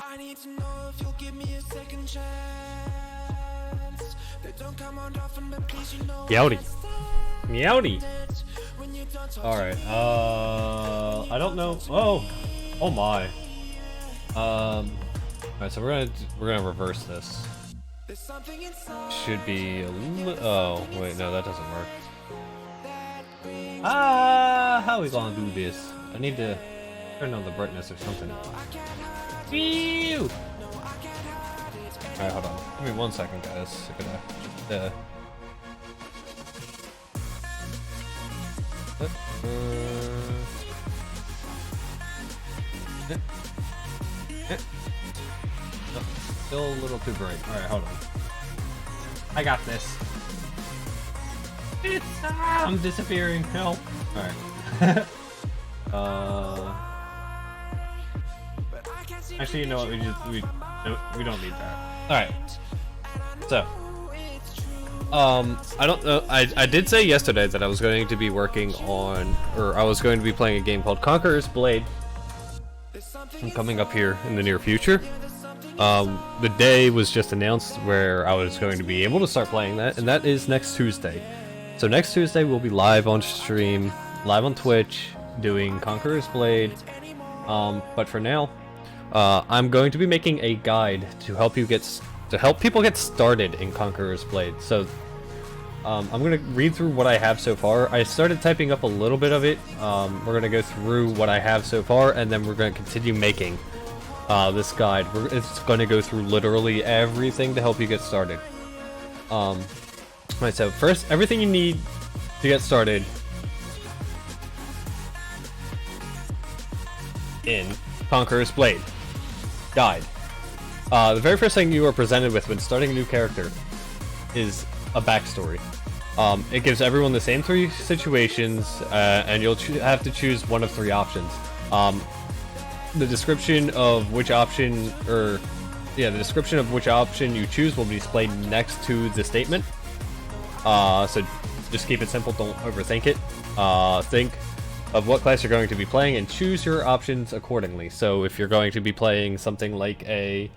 I need to know if you'll give me a second chance. They don't come on often, but please, you know. Meowdy. Meowdy. Alright, I don't know. Oh my. Alright, so we're gonna reverse this. Should be oh, wait, no, that doesn't work. How are we gonna do this? I need to turn on the brightness or something. Phew! Alright, hold on. Give me 1 second, guys. Still a little too bright. Alright, hold on. I got this. I'm disappearing. Help. Alright. Actually, you know what? We don't need that. Alright. So. I don't know. I did say yesterday that I was going to be working on, or I was going to be playing a game called Conqueror's Blade. Coming up here in the near future. The day was just announced where I was going to be able to start playing that, and that is next Tuesday. So next Tuesday we'll be live on stream, live on Twitch, doing Conqueror's Blade. But for now, I'm going to be making a guide to help people get started in Conqueror's Blade. So I'm going to read through what I have so far. I started typing up a little bit of it. We're going to go through what I have so far, and then we're going to continue making this guide. It's going to go through literally everything to help you get started. Right, so first, everything you need to get started in Conqueror's Blade guide. The very first thing you are presented with when starting a new character is a backstory. It gives everyone the same 3 situations, and you'll have to choose one of 3 options. The description of which option, the description of which option you choose will be displayed next to the statement. So just keep it simple, don't overthink it. Think of what class you're going to be playing and choose your options accordingly. So if you're going to be playing something like a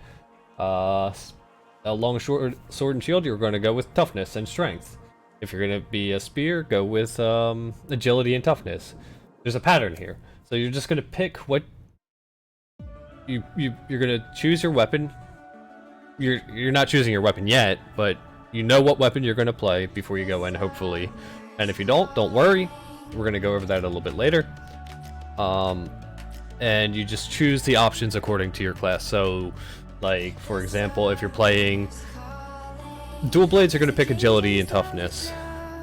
long sword and shield, you're going to go with toughness and strength. If you're going to be a spear, go with agility and toughness. There's a pattern here. So you're just going to pick what you're going to choose your weapon. You're not choosing your weapon yet, but you know what weapon you're going to play before you go in, hopefully. And if you don't worry. We're going to go over that a little bit later. And you just choose the options according to your class. So, like, for example, if you're playing dual blades, you're going to pick agility and toughness.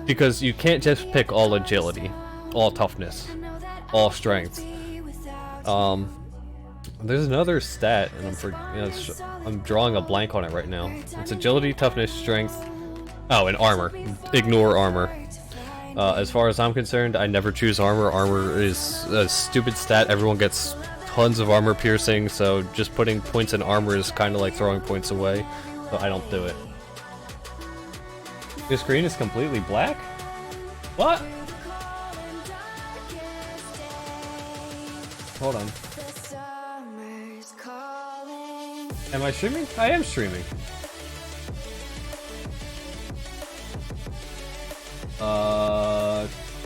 Because you can't just pick all agility, all toughness. all strength. There's another stat, and I'm drawing a blank on it right now. It's agility, toughness, strength. Oh, and armor. Ignore armor. As far as I'm concerned, I never choose armor. Armor is a stupid stat. Everyone gets tons of armor piercing, so just putting points in armor is kind of like throwing points away. So I don't do it. Your screen is completely black? What? Hold on. Am I streaming? I am streaming.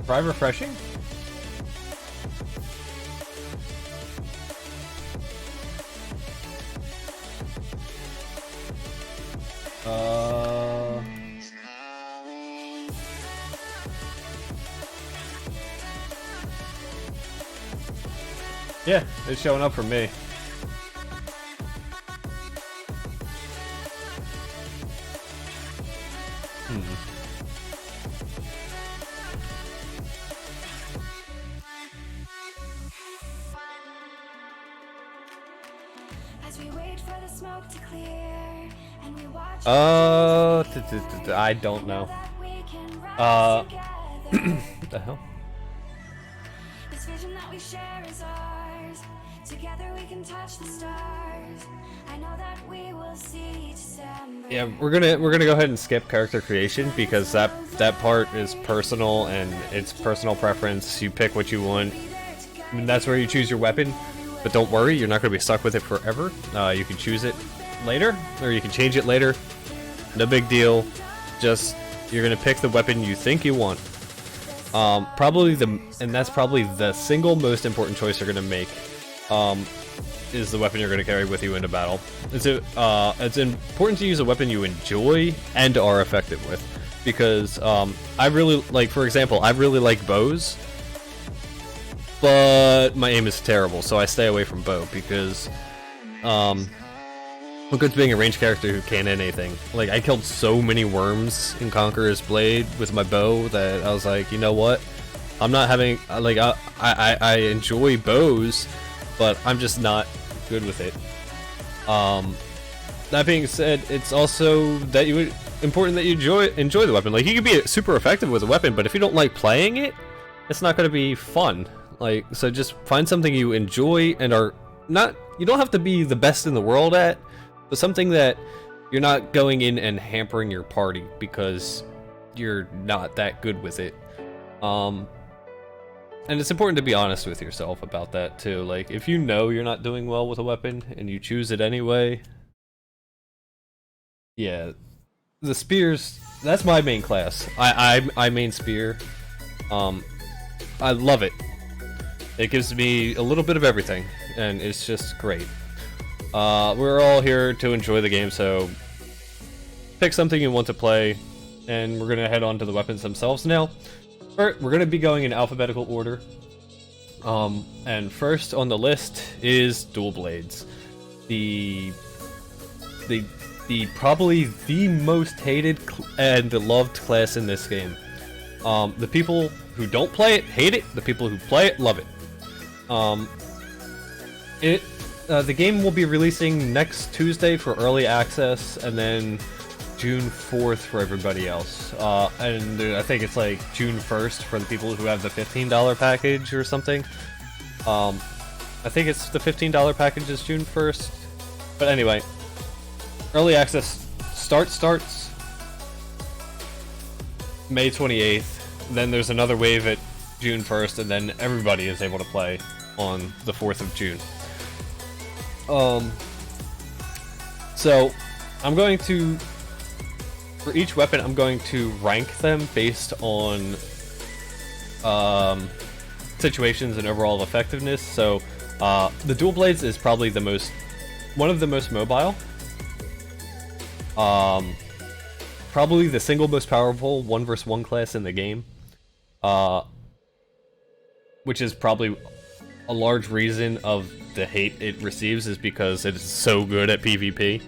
Try refreshing? Yeah, it's showing up for me. I don't know. What the hell? This vision that we share is ours. Together we can touch the stars. I know that we will see December. Yeah, we're gonna go ahead and skip character creation because that part is personal and it's personal preference. You pick what you want. I mean, that's where you choose your weapon. But don't worry, you're not gonna be stuck with it forever. You can choose it later, or you can change it later. No big deal. Just you're gonna pick the weapon you think you want. That's probably the single most important choice you're gonna make. Is the weapon you're gonna carry with you into battle. It's important to use a weapon you enjoy and are effective with, because I really like, for example, I really like bows, but my aim is terrible, so I stay away from bow because look at being a ranged character who can't hit anything. Like, I killed so many worms in Conqueror's Blade with my bow that I was like, you know what? I'm not having, like, I enjoy bows, but I'm just not good with it. That being said, it's also that important that you enjoy the weapon. Like, you can be super effective with a weapon, but if you don't like playing it, it's not going to be fun. Like, so just find something you enjoy and are not, you don't have to be the best in the world at, but something that you're not going in and hampering your party because you're not that good with it. And it's important to be honest with yourself about that too. Like, if you know you're not doing well with a weapon and you choose it anyway, yeah, the spears, that's my main class. I main spear. I love it. It gives me a little bit of everything, and it's just great. We're all here to enjoy the game, so pick something you want to play, and we're gonna head on to the weapons themselves now. Alright, we're gonna be going in alphabetical order. And first on the list is dual blades. The probably the most hated and loved class in this game. The people who don't play it hate it. The people who play it love it. The game will be releasing next Tuesday for early access, and then June 4th for everybody else. And I think it's like June 1st for the people who have the $15 package or something. I think it's the $15 package is June 1st. But anyway, early access starts May 28th. Then there's another wave at June 1st, and then everybody is able to play on the 4th of June. So I'm going to, for each weapon, I'm going to rank them based on situations and overall effectiveness. So the dual blades is probably one of the most mobile. Probably the single most powerful 1v1 class in the game. Which is probably a large reason of the hate it receives, is because it is so good at PvP.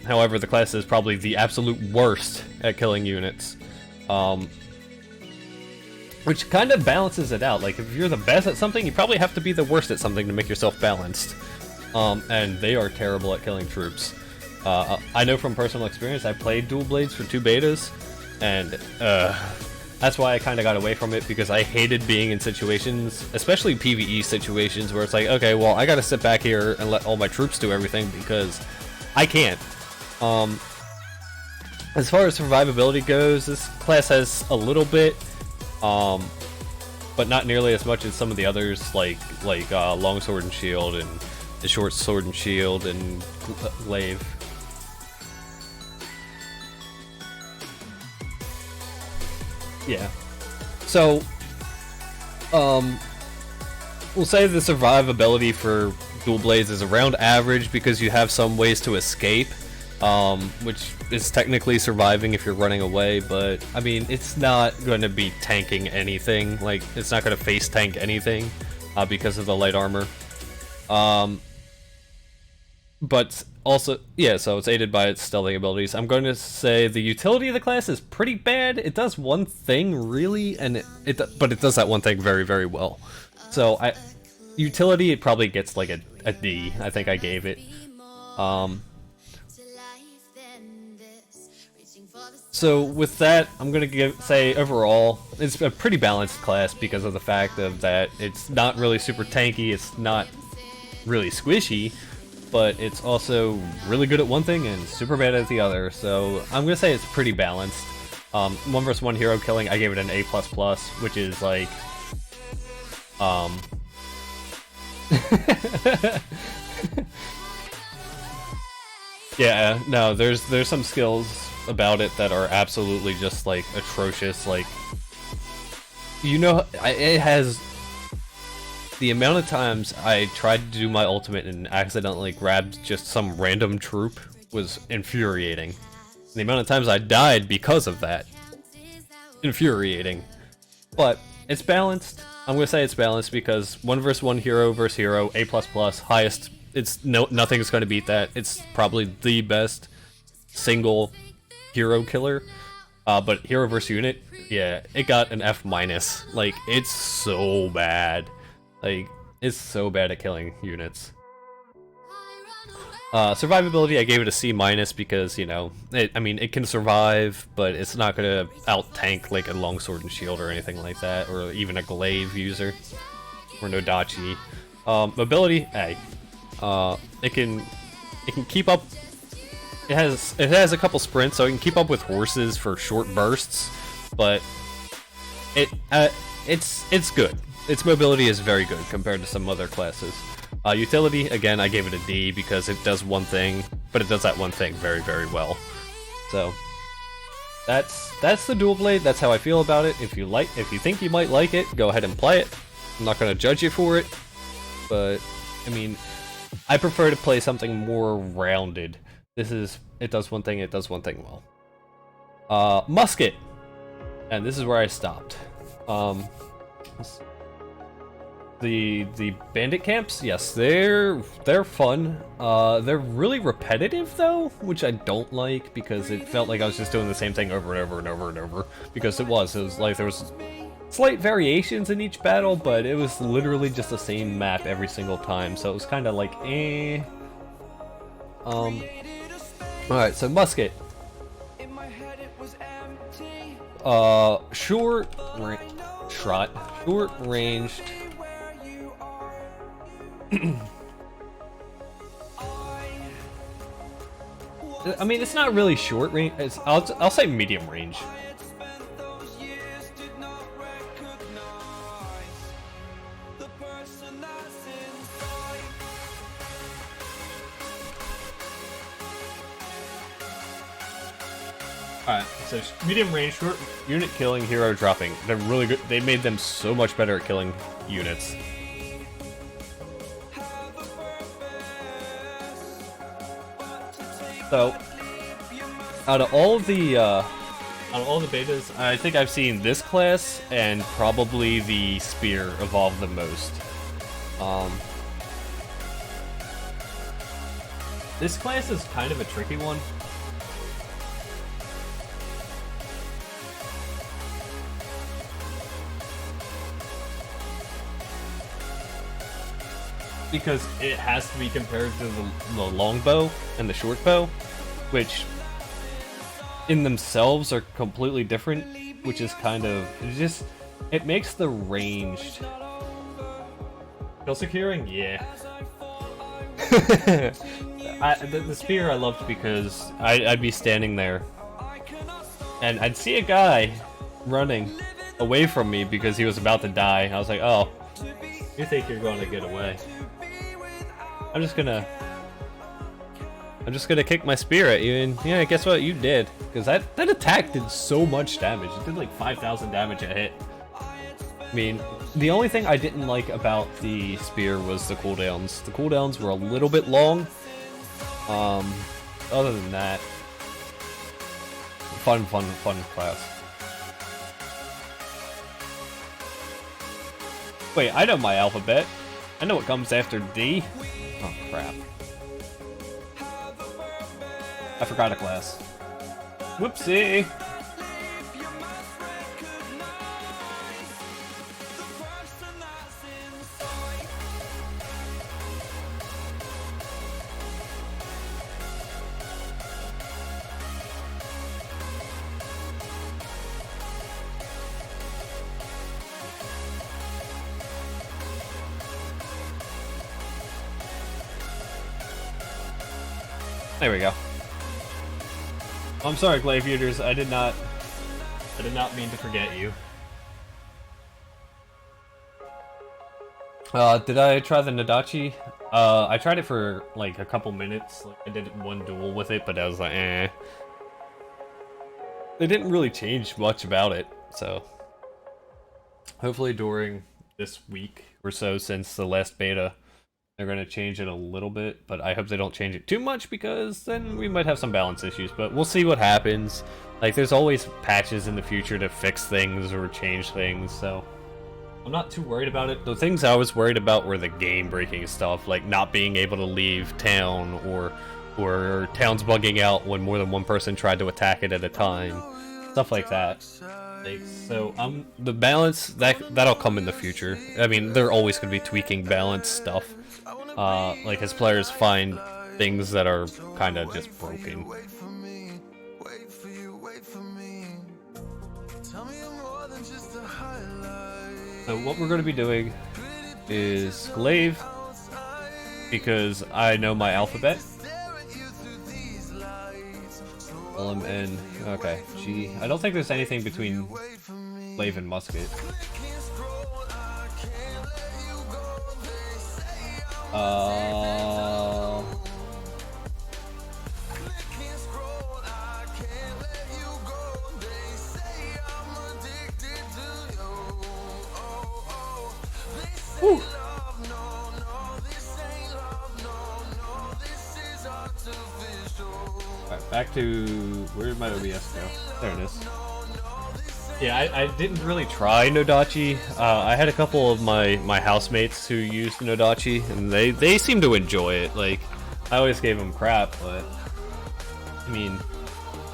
However, the class is probably the absolute worst at killing units. which kind of balances it out. Like, if you're the best at something, you probably have to be the worst at something to make yourself balanced. And they are terrible at killing troops. I know from personal experience, I played dual blades for 2 betas, and that's why I kind of got away from it, because I hated being in situations, especially PvE situations, where it's like, okay, well, I gotta sit back here and let all my troops do everything, because I can't. As far as survivability goes, this class has a little bit, but not nearly as much as some of the others, like long sword and shield, and the short sword and shield, and glaive. Yeah. So, we'll say the survivability for dual blades is around average, because you have some ways to escape, which is technically surviving if you're running away, but I mean, it's not going to be tanking anything. Like, it's not going to face tank anything because of the light armor. But also, yeah, so it's aided by its stealthing abilities. I'm going to say the utility of the class is pretty bad. It does one thing, really, and but it does that one thing very, very well. So, utility, it probably gets like a D. I think I gave it. So with that, I'm gonna say overall, it's a pretty balanced class because of the fact of that it's not really super tanky, it's not really squishy, but it's also really good at one thing and super bad at the other. So I'm gonna say it's pretty balanced. 1 vs 1 hero killing, I gave it an A++, which is like, yeah, no, there's some skills about it that are absolutely just like atrocious. Like, you know, it has the amount of times I tried to do my ultimate and accidentally grabbed just some random troop was infuriating. And the amount of times I died because of that, infuriating. But it's balanced. I'm gonna say it's balanced because 1 vs 1 hero versus hero, A++, highest. It's nothing's gonna beat that. It's probably the best single hero killer, but hero versus unit, yeah, it got an F-. Like, it's so bad. Like, it's so bad at killing units. Survivability, I gave it a C- because, you know, I mean, it can survive, but it's not gonna out-tank like a longsword and shield or anything like that, or even a glaive user, or no dachi. Mobility, A. It can keep up. It has a couple sprints, so it can keep up with horses for short bursts, but it's good. Its mobility is very good compared to some other classes. Utility, again, I gave it a D because it does one thing, but it does that one thing very, very well. So that's the dual blade. That's how I feel about it. If you think you might like it, go ahead and play it. I'm not gonna judge you for it, but I mean, I prefer to play something more rounded. It does one thing, it does one thing well. Musket! And this is where I stopped. The bandit camps, yes, they're fun. They're really repetitive though, which I don't like, because it felt like I was just doing the same thing over and over and over and over. Because it was like there was slight variations in each battle, but it was literally just the same map every single time, so it was kind of like, eh. Alright, so musket. Short ranged. I mean, it's not really short range. I'll say medium range. Alright, so medium range, short unit killing, hero dropping. They're really good. They made them so much better at killing units. So, out of all the betas, I think I've seen this class and probably the spear evolve the most. This class is kind of a tricky one. because it has to be compared to the longbow and the short bow, which in themselves are completely different, which is kind of it makes the ranged kill securing, yeah. The spear I loved because I'd be standing there and I'd see a guy running away from me because he was about to die. I was like, oh, you think you're going to get away? I'm just gonna kick my spear at you, and yeah, guess what? You did, because that attack did so much damage. It did like 5,000 damage a hit. I mean, the only thing I didn't like about the spear was the cooldowns. The cooldowns were a little bit long. Other than that, fun class. Wait, I know my alphabet. I know what comes after D. Oh, crap. I forgot a class. Whoopsie! There we go. I'm sorry, Glaive Eaters. I did not mean to forget you. Did I try the Nadachi? I tried it for like a couple minutes. Like, I did one duel with it, but I was like, eh. They didn't really change much about it, so hopefully during this week or so since the last beta, they're going to change it a little bit, but I hope they don't change it too much because then we might have some balance issues, but we'll see what happens. Like, there's always patches in the future to fix things or change things, so I'm not too worried about it. The things I was worried about were the game-breaking stuff, like not being able to leave town or towns bugging out when more than one person tried to attack it at a time. Stuff like that. So the balance, that'll come in the future. I mean, they're always going to be tweaking balance stuff. Like as players find things that are kind of just broken. So what we're going to be doing is Glaive, because I know my alphabet. LMN. Okay, G. I don't think there's anything between Glaive and Musket. Whew. Alright, back to... where did my OBS go? There it is. Yeah, I didn't really try Nodachi. I had a couple of my housemates who used Nodachi, and they seem to enjoy it. Like, I always gave them crap, but I mean,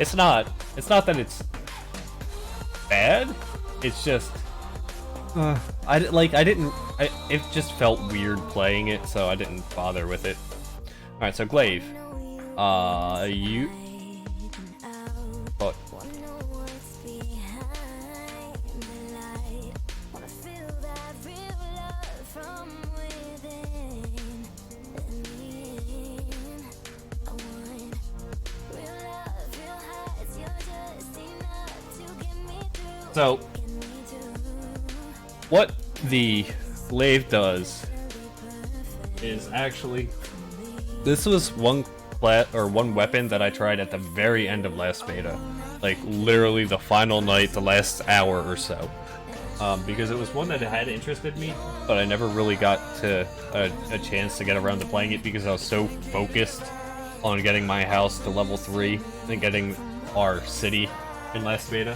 it's not that it's bad. It's just it just felt weird playing it, so I didn't bother with it. All right, so Glaive, you. What? So, what the Glaive does is actually, this was one weapon that I tried at the very end of last beta, like literally the final night, the last hour or so, because it was one that had interested me, but I never really got to a chance to get around to playing it because I was so focused on getting my house to level 3 and getting our city in last beta.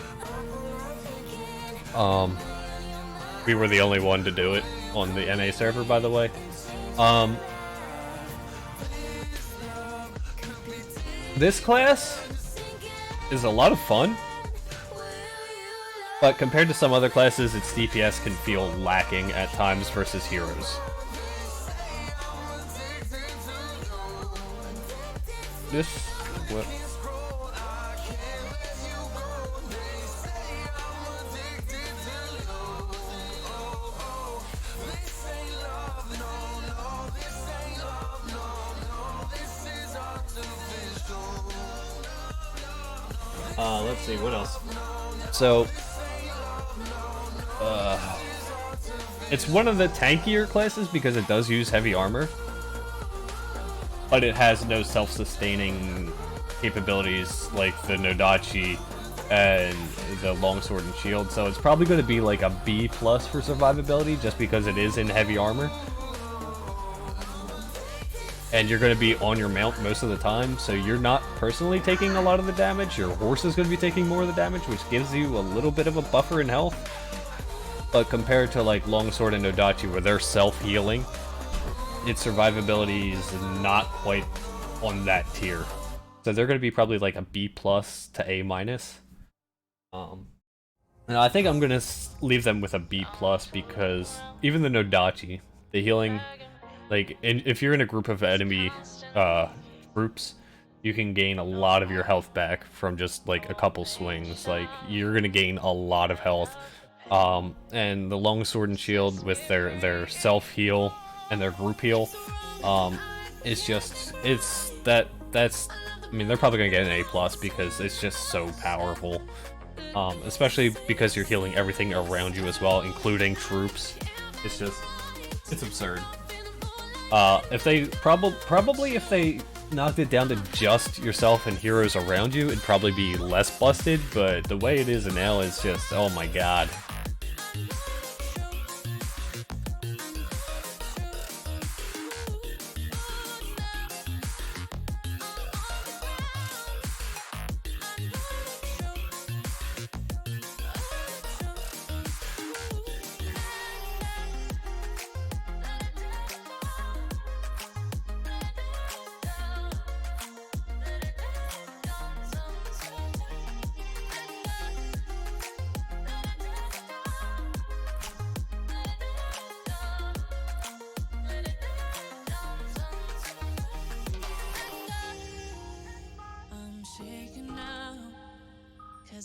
We were the only one to do it on the NA server, by the way. This class is a lot of fun, but compared to some other classes, its DPS can feel lacking at times versus heroes. this what? Let's see what else. So, it's one of the tankier classes because it does use heavy armor, but it has no self-sustaining capabilities like the Nodachi and the longsword and shield. So it's probably going to be like a B plus for survivability, just because it is in heavy armor. And you're going to be on your mount most of the time, so you're not personally taking a lot of the damage. Your horse is going to be taking more of the damage, which gives you a little bit of a buffer in health. But compared to like Longsword and Nodachi, where they're self-healing, its survivability is not quite on that tier. So they're going to be probably like a B plus to A minus. And I think I'm going to leave them with a B plus because even the Nodachi, the healing... Like, if you're in a group of enemy groups, you can gain a lot of your health back from just, like, a couple swings. Like, you're gonna gain a lot of health. And the Longsword and Shield with their self-heal and their group heal, it's just, that's, I mean, they're probably gonna get an A+, because it's just so powerful. Especially because you're healing everything around you as well, including troops. It's just, it's absurd. If they probably if they knocked it down to just yourself and heroes around you, it'd probably be less busted, but the way it is now is just, oh my god.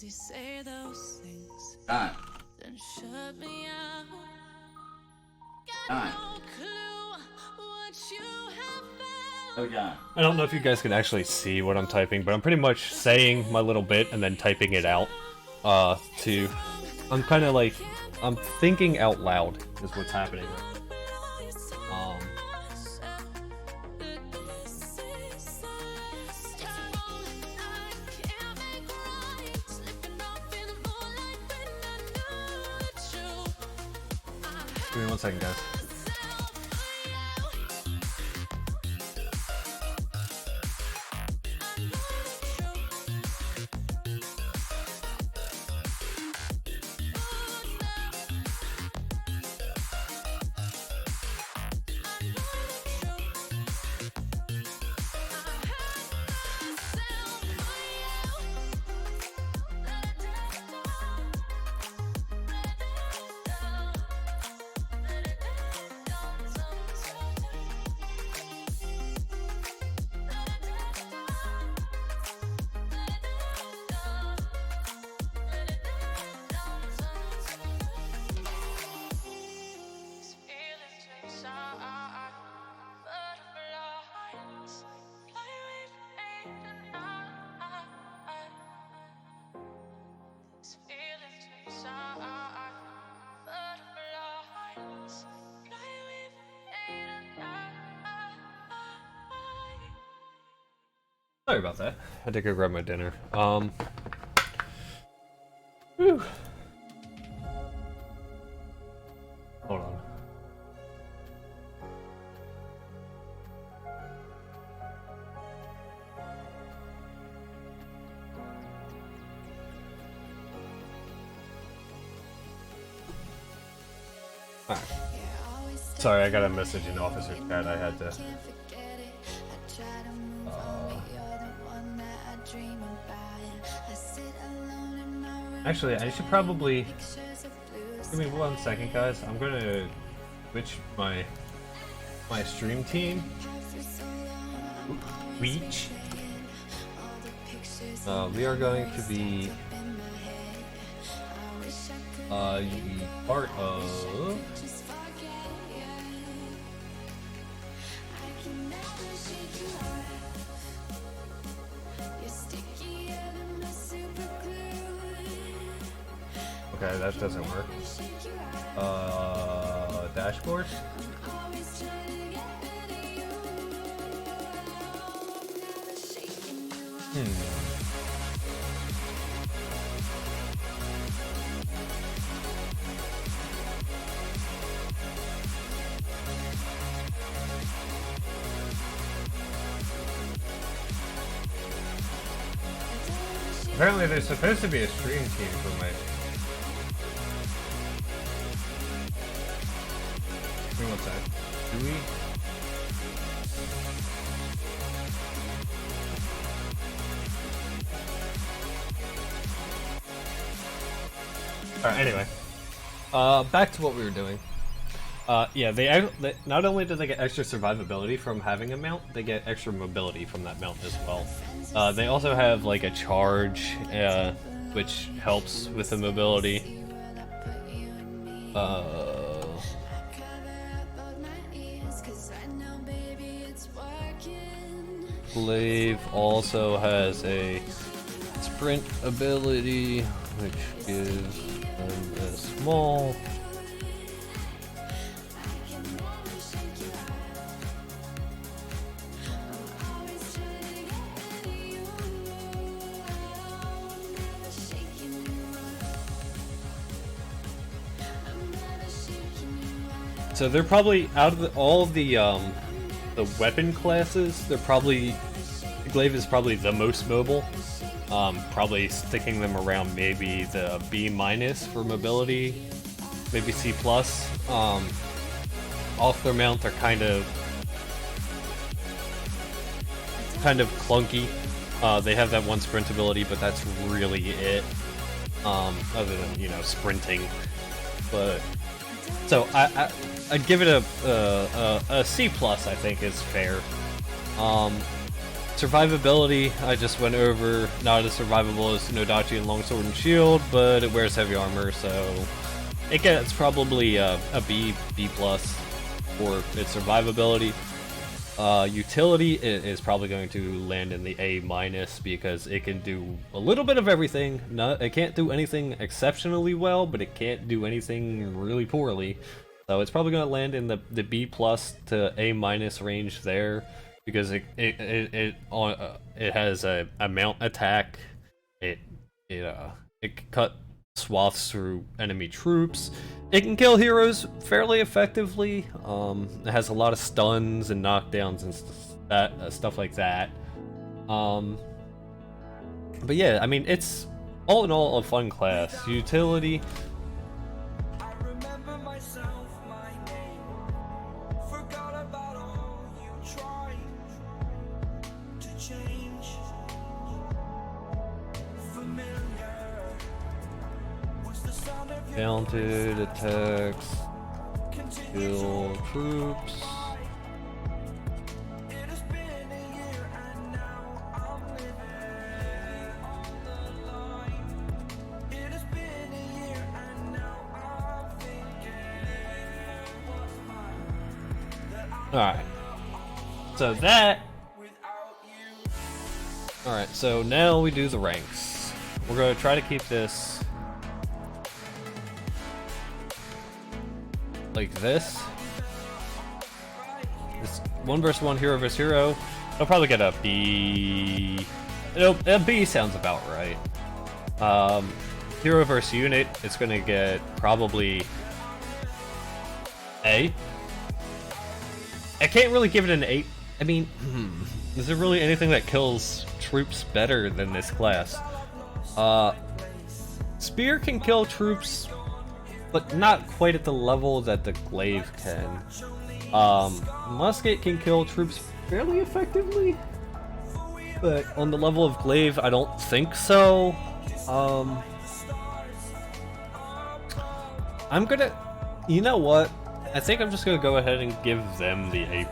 You say those things, Done. then shut me out. Done. No clue what you have found. Oh, yeah. I don't know if you guys can actually see what I'm typing, but I'm pretty much saying my little bit and then typing it out. I'm kind of like, I'm thinking out loud is what's happening. Give me 1 second, guys. Sorry about that. I had to go grab my dinner. Whew. Hold on. Alright. Sorry, I got a message in Officer's Chat. I had to... Actually, I should probably... Give me 1 second, guys. I'm gonna switch my stream team. Reach. We are going to be part of okay, that doesn't work. Dashboard? Apparently there's supposed to be a stream team for my... Give me 1 sec. Do we? Alright, anyway. Back to what we were doing. Yeah, they not only do they get extra survivability from having a mount, they get extra mobility from that mount as well. They also have like a charge, which helps with the mobility. Glaive also has a sprint ability, which gives them a small. So they're probably out of all of the weapon classes. They're probably Glaive is probably the most mobile. Probably sticking them around maybe the B- for mobility, maybe C+. Off their mount, they're kind of clunky. They have that one sprint ability, but that's really it. Other than, you know, sprinting. But so I'd give it a C+, I think is fair. Survivability, I just went over, not as survivable as Nodachi and Longsword and Shield, but it wears heavy armor, so it gets probably a B+ for its survivability. Utility is probably going to land in the A- because it can do a little bit of everything. It can't do anything exceptionally well, but it can't do anything really poorly. So it's probably going to land in the B+ to A- range there, because it has a mount attack. It can cut swaths through enemy troops. It can kill heroes fairly effectively. It has a lot of stuns and knockdowns and stuff like that. But yeah, I mean, it's all in all a fun class. Utility. Talented attacks, kill troops. Alright. So that. Alright, so now we do the ranks. We're going to try to keep this like this. It's 1 versus 1, hero versus hero. I'll probably get a B. A B sounds about right. Hero versus unit, it's gonna get probably A. I can't really give it an 8. I mean, is there really anything that kills troops better than this class? Spear can kill troops, but not quite at the level that the glaive can. Musket can kill troops fairly effectively, but on the level of glaive, I don't think so. I'm gonna, you know what? I think I'm just gonna go ahead and give them the A+.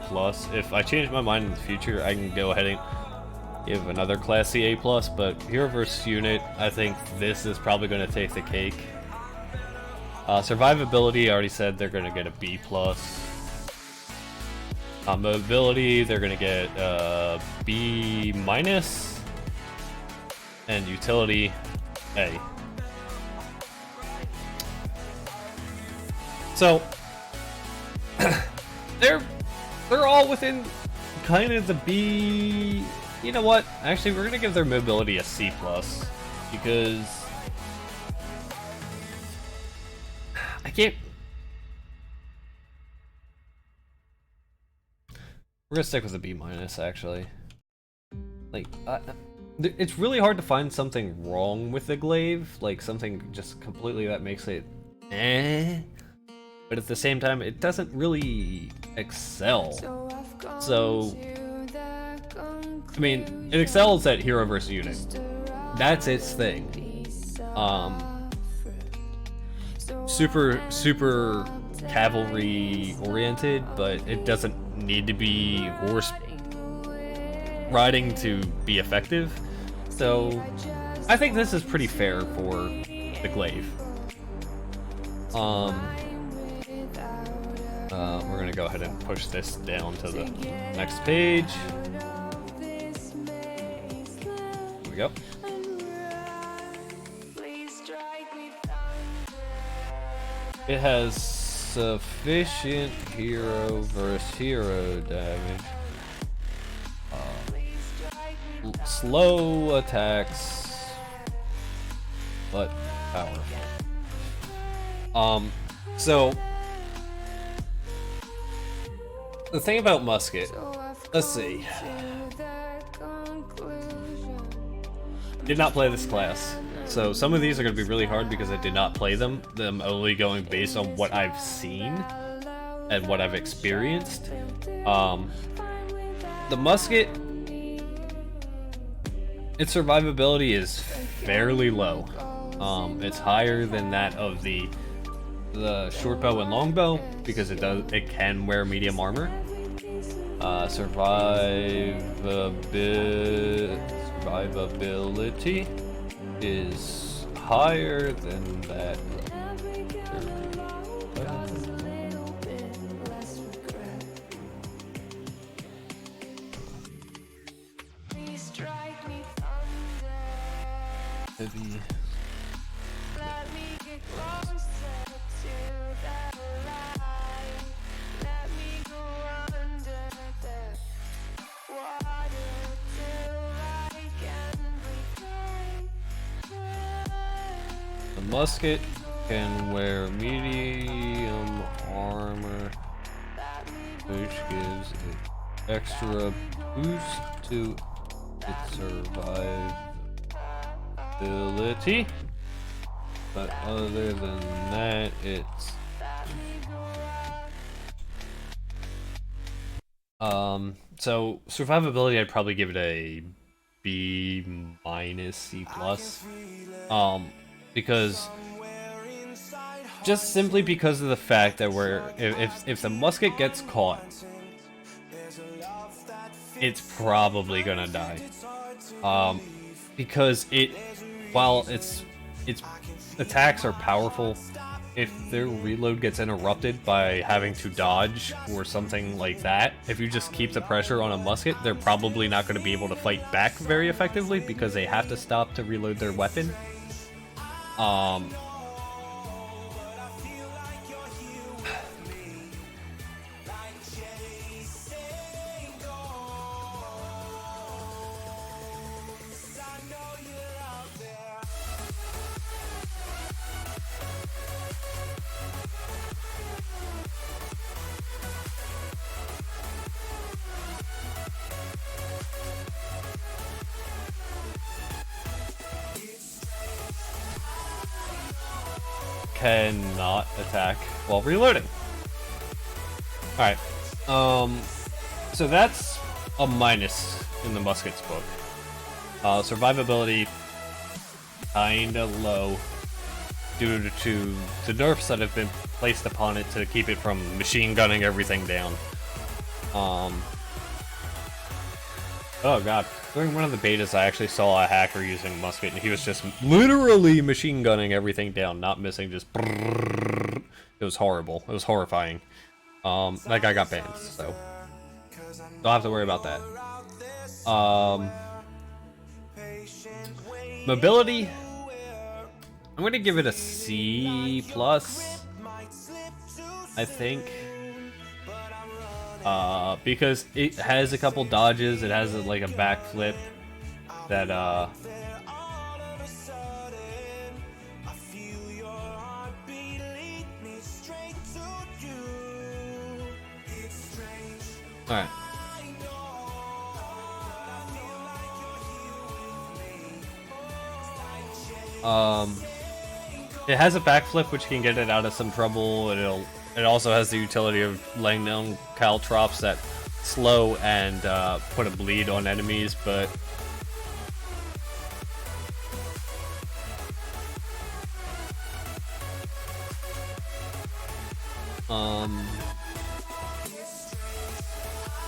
If I change my mind in the future, I can go ahead and give another classy A+, but Hero vs. Unit, I think this is probably going to take the cake. Survivability, I already said they're going to get a B+. Mobility, they're going to get B-. And utility, A. So, they're all within kind of the B. You know what? Actually, we're gonna give their mobility a C+, because I can't. We're gonna stick with a B-, actually. Like, it's really hard to find something wrong with the glaive, like something just completely that makes it eh. But at the same time, it doesn't really excel. So, I mean, it excels at Hero vs. Unit. That's its thing. Super cavalry oriented, but it doesn't need to be horse riding to be effective. So, I think this is pretty fair for the glaive. We're gonna go ahead and push this down to the next page. Here we go. It has sufficient hero versus hero damage. Slow attacks, but powerful. So the thing about musket, let's see. Did not play this class, so some of these are going to be really hard because I did not play them. I'm only going based on what I've seen and what I've experienced. The musket, its survivability is fairly low. It's higher than that of the short bow and long bow because it can wear medium armor. Survivability is higher than that. Heavy. The musket can wear medium armor, which gives it extra boost to its survivability. But other than that, it's so survivability, I'd probably give it a B-, C+. Because just simply because of the fact that if the musket gets caught, it's probably gonna die. Because while its attacks are powerful, if their reload gets interrupted by having to dodge or something like that, if you just keep the pressure on a musket, they're probably not going to be able to fight back very effectively because they have to stop to reload their weapon. Cannot attack while reloading. Alright. So that's a minus in the musket's book. Survivability kinda low due to the nerfs that have been placed upon it to keep it from machine gunning everything down. Oh god. During one of the betas, I actually saw a hacker using musket, and he was just literally machine gunning everything down, not missing, just brrrr. It was horrible. It was horrifying. That guy got banned, so don't have to worry about that. Mobility, I'm gonna give it a C plus, I think. Because it has a couple dodges, it has like a backflip that alright. It has a backflip which can get it out of some trouble. It also has the utility of laying down caltrops that slow and put a bleed on enemies, but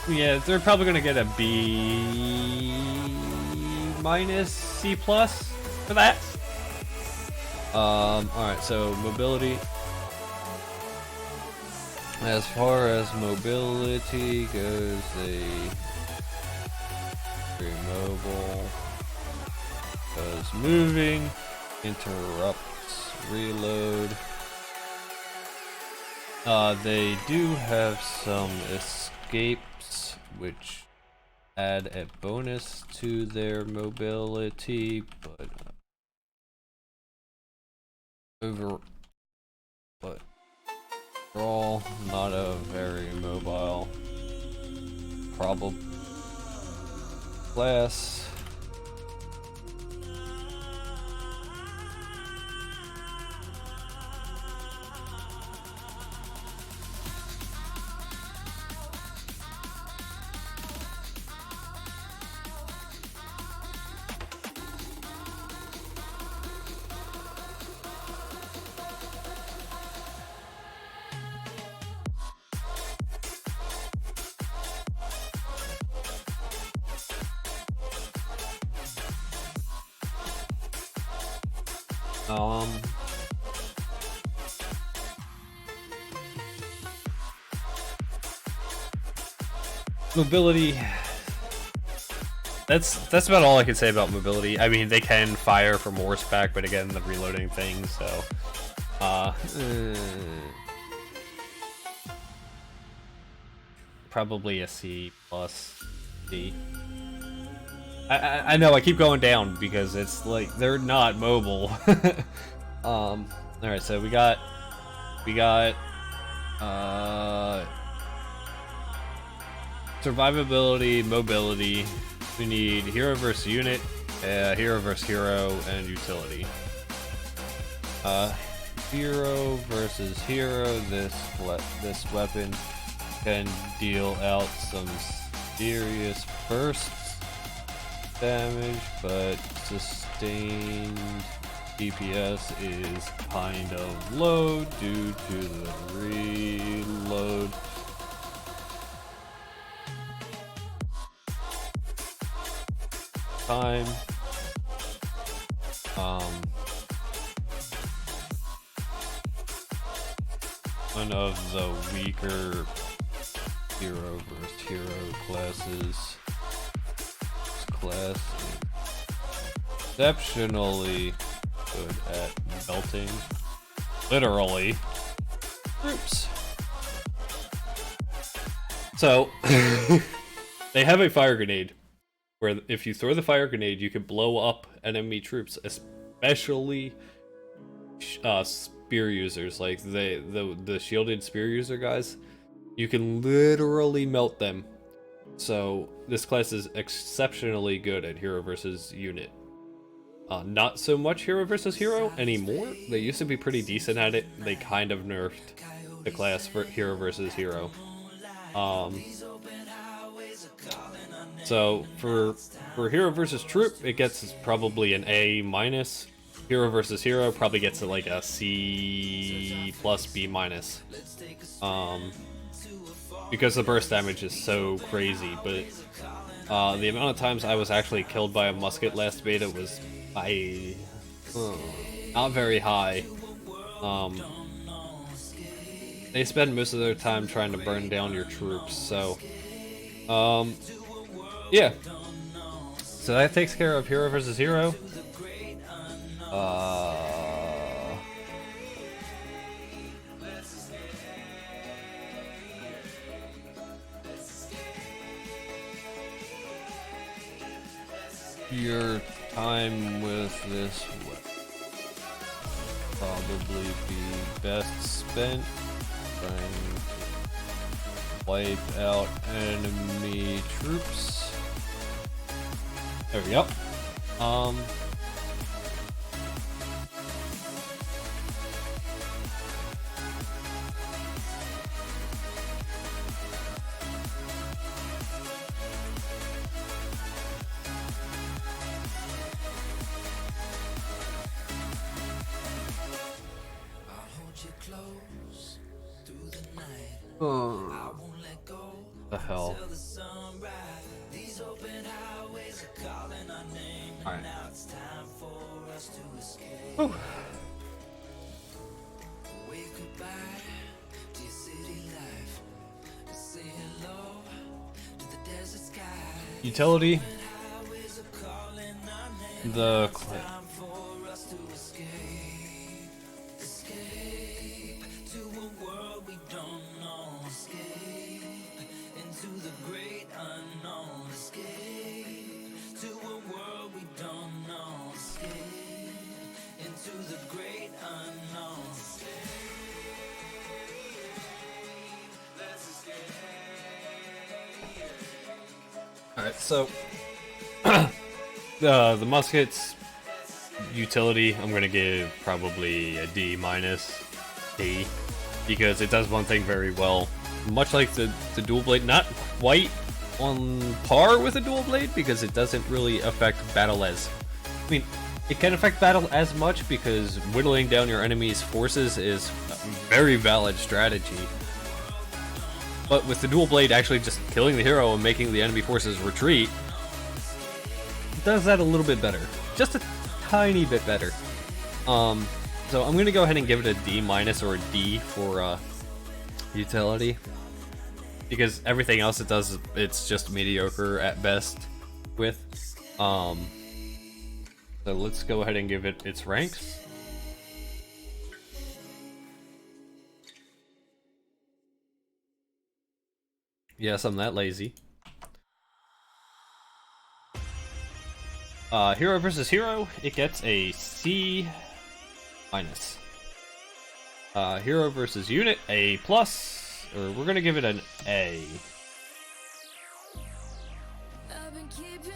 yeah, they're probably gonna get a B minus C plus for that. Alright, so mobility. As far as mobility goes, they very mobile. Because moving interrupts reload. They do have some escapes, which add a bonus to their mobility, but overall, not a very mobile problem class. Mobility. That's about all I can say about mobility. I mean, they can fire from horseback, but again, the reloading thing. So, probably a C plus D. I know I keep going down because it's like they're not mobile. All right, so we got survivability, mobility. We need hero versus unit, hero versus hero, and utility. Hero versus hero. This weapon can deal out some serious bursts damage, but sustained DPS is kind of low due to the reload. Time. One of the weaker hero versus hero classes. This class is exceptionally good at melting, literally, troops. So, they have a fire grenade, where if you throw the fire grenade, you can blow up enemy troops, especially spear users, like the shielded spear user guys. You can literally melt them. So this class is exceptionally good at hero versus unit. Not so much hero versus hero anymore. They used to be pretty decent at it. They kind of nerfed the class for hero versus hero. So for hero versus troop, it gets probably an A minus. Hero versus hero probably gets like a C plus B minus. Because the burst damage is so crazy, but The amount of times I was actually killed by a musket last beta was not very high. They spend most of their time trying to burn down your troops, so yeah. So that takes care of hero versus hero. Your time with this would probably be best spent trying to wipe out enemy troops. There we go. The hell. Alright. Whew. Utility. The Alright, so the muskets utility I'm gonna give probably a D minus D because it does one thing very well. Much like the dual blade, not quite on par with a dual blade because it doesn't really affect battle as I mean it can affect battle as much because whittling down your enemy's forces is a very valid strategy. But with the dual blade actually just killing the hero and making the enemy forces retreat, it does that a little bit better. Just a tiny bit better. So I'm gonna go ahead and give it a D minus or a D for utility. Because everything else it does, it's just mediocre at best with. So let's go ahead and give it its ranks. Yes, I'm that lazy. Hero versus hero, it gets a C minus. Hero versus unit, A plus, or we're gonna give it an A.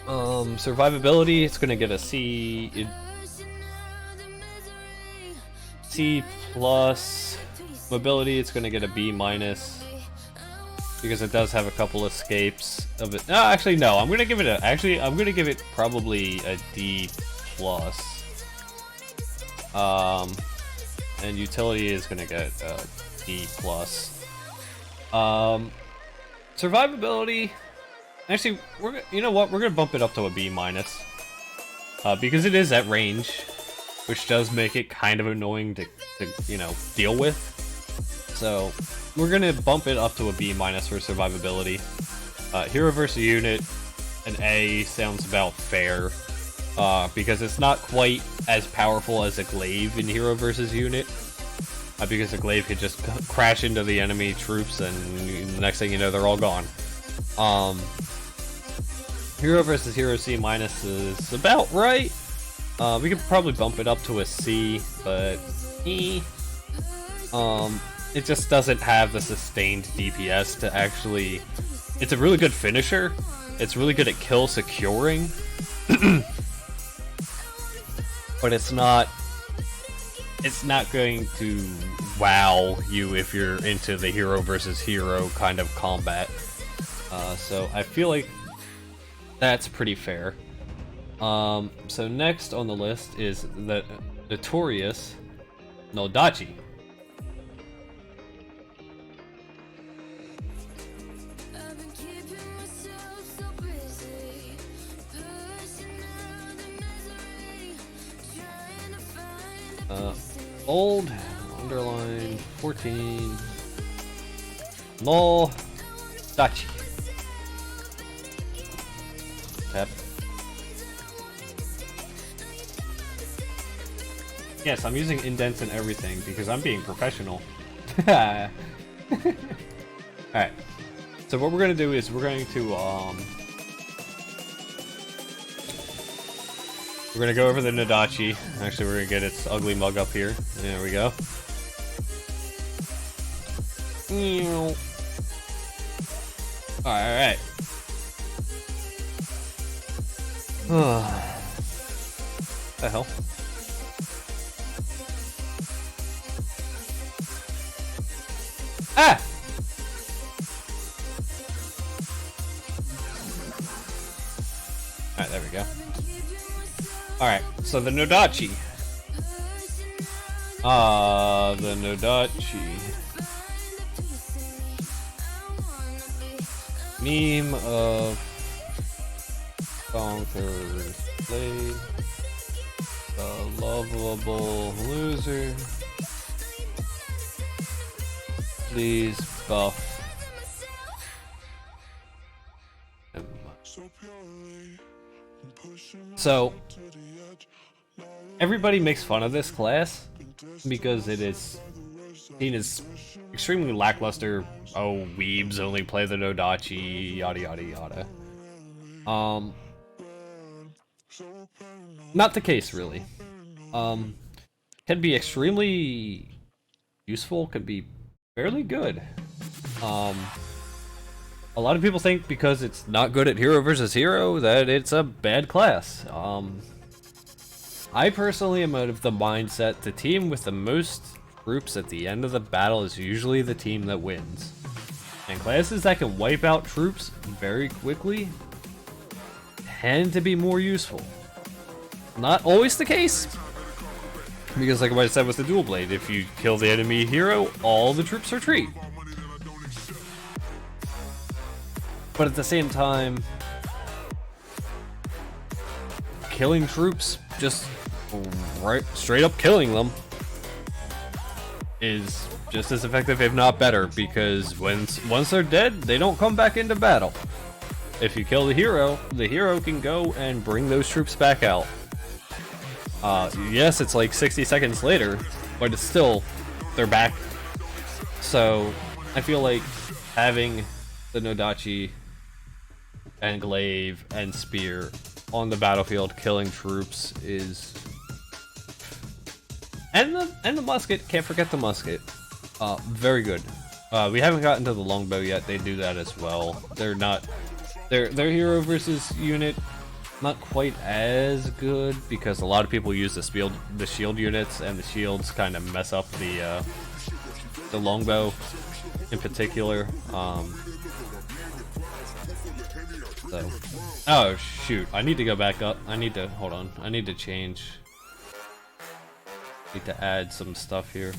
Survivability, it's gonna get a C. C plus. Mobility, it's gonna get a B minus. Because it does have a couple escapes of it. No, actually, no. I'm gonna give it I'm gonna give it probably a D plus. And utility is gonna get a D plus. Survivability. Actually, you know what? We're gonna bump it up to a B minus. Because it is at range, which does make it kind of annoying to you know, deal with. So we're gonna bump it up to a B minus for survivability. Hero versus unit, an A sounds about fair. Because it's not quite as powerful as a glaive in hero versus unit. Because a glaive could just crash into the enemy troops and the next thing you know they're all gone. Hero versus hero C minus is about right. We could probably bump it up to a C, but E. It just doesn't have the sustained DPS to actually... It's a really good finisher. It's really good at kill securing. But it's not going to wow you if you're into the hero versus hero kind of combat. So I feel like that's pretty fair. So next on the list is the notorious Nodachi. Bold, underline, 14, null, dachi. Tap. Yes, I'm using indents and everything because I'm being professional. Alright. So what we're gonna do is we're going to we're gonna go over the Nodachi. Actually, we're gonna get its ugly mug up here. There we go. Alright. What the hell? Ah! Alright, there we go. Alright, so the Nodachi. The Nodachi. Meme of Conqueror's Blade. The lovable loser. Please buff. So, everybody makes fun of this class because it is seen as extremely lackluster. Oh, weebs only play the Nodachi, yada yada yada. Not the case, really. Can be extremely useful, can be fairly good. A lot of people think because it's not good at hero versus hero that it's a bad class. I personally am of the mindset the team with the most troops at the end of the battle is usually the team that wins. And classes that can wipe out troops very quickly tend to be more useful. Not always the case. Because like I said with the dual blade, if you kill the enemy hero, all the troops retreat. But at the same time, killing troops, just straight up killing them, is just as effective, if not better, because once they're dead, they don't come back into battle. If you kill the hero can go and bring those troops back out. Yes, it's like 60 seconds later, but it's still, they're back. So, I feel like having the Nodachi and glaive and spear on the battlefield killing troops is, and the musket, can't forget the musket, very good. We haven't gotten to the longbow yet. They do that as well. They're not, their hero versus unit not quite as good because a lot of people use the shield units, and the shields kind of mess up the longbow in particular. So, oh shoot, I need to go back up. I need to, hold on, I need to change. Need to add some stuff here.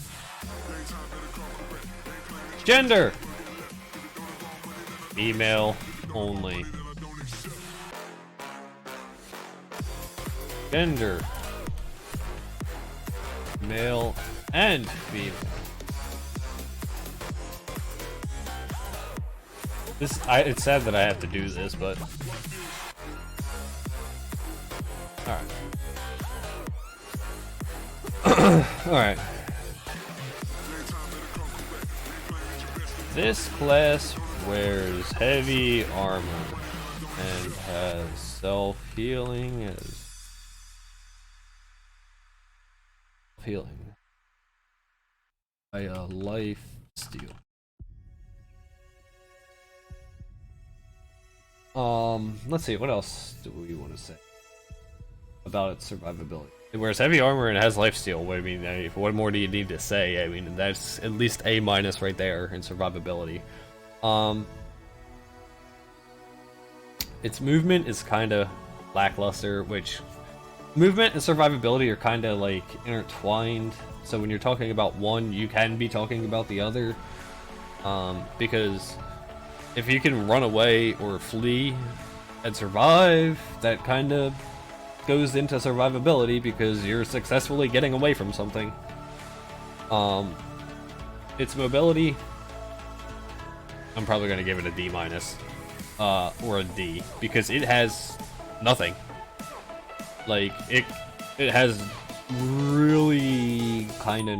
Gender! Female only. Gender. Male and female. It's sad that I have to do this, but alright. Alright. This class wears heavy armor and has self-healing as by a life steal. Let's see, what else do we want to say about its survivability? It wears heavy armor and has lifesteal. What I mean, what more do you need to say? I mean, that's at least A- right there in survivability. Its movement is kind of lackluster, which movement and survivability are kind of like intertwined. So when you're talking about one, you can be talking about the other, because if you can run away or flee and survive, that kind of goes into survivability because you're successfully getting away from something. Its mobility, I'm probably gonna give it a D minus, or a D, because it has nothing. Like, it has really kind of,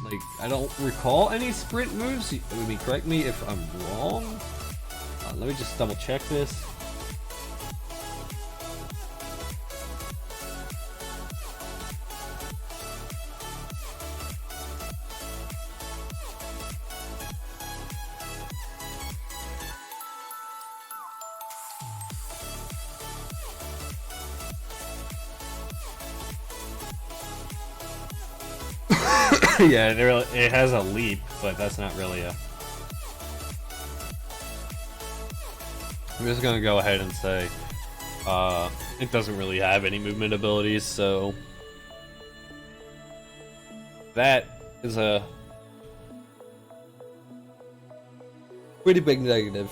like, I don't recall any sprint moves. I mean, correct me if I'm wrong. Let me just double check this. Yeah, it has a leap, but that's not really a... I'm just gonna go ahead and say, it doesn't really have any movement abilities, so... That is a... pretty big negative.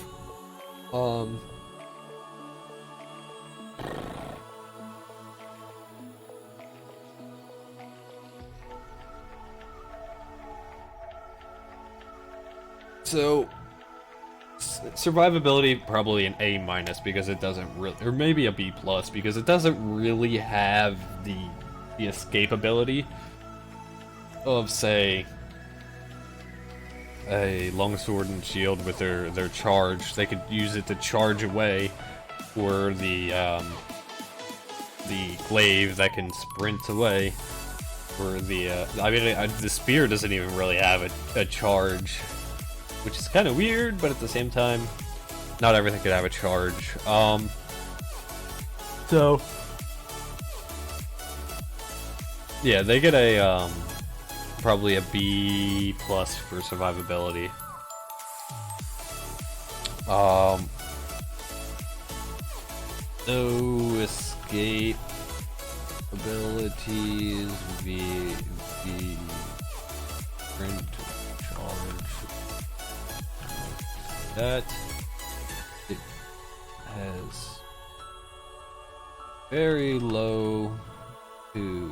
So, survivability probably an A minus because it doesn't really, or maybe a B plus because it doesn't really have the escapability of, say, a longsword and shield with their charge. They could use it to charge away, or the glaive that can sprint away, or the the spear doesn't even really have a charge. Which is kind of weird, but at the same time, not everything could have a charge. So yeah, they get a probably a B plus for survivability. No escape abilities. V sprint charge. That it has very low to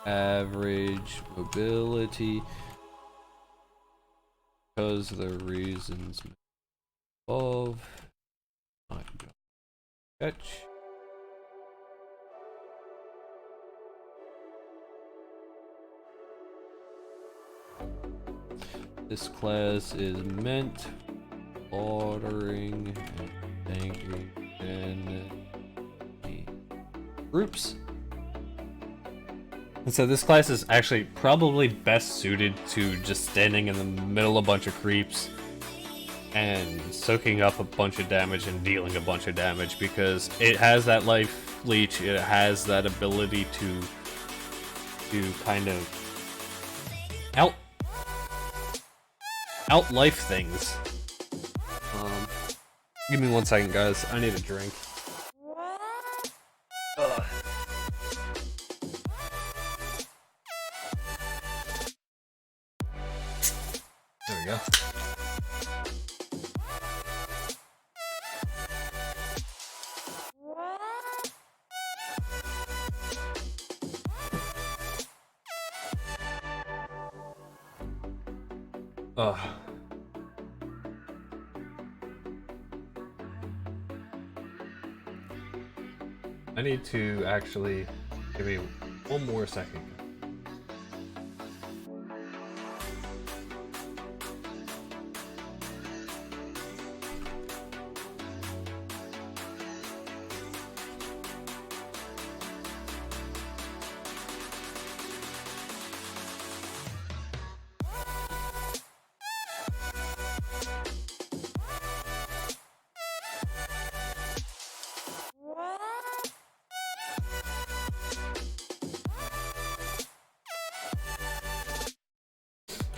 average mobility because of the reasons above. I'm gonna catch. This class is meant ordering and angry and groups. And so this class is actually probably best suited to just standing in the middle of a bunch of creeps and soaking up a bunch of damage and dealing a bunch of damage, because it has that life leech, it has that ability to kind of out life things. Give me 1 second, guys. I need a drink. Ugh. There we go. Ugh. I need to actually give me 1 more second.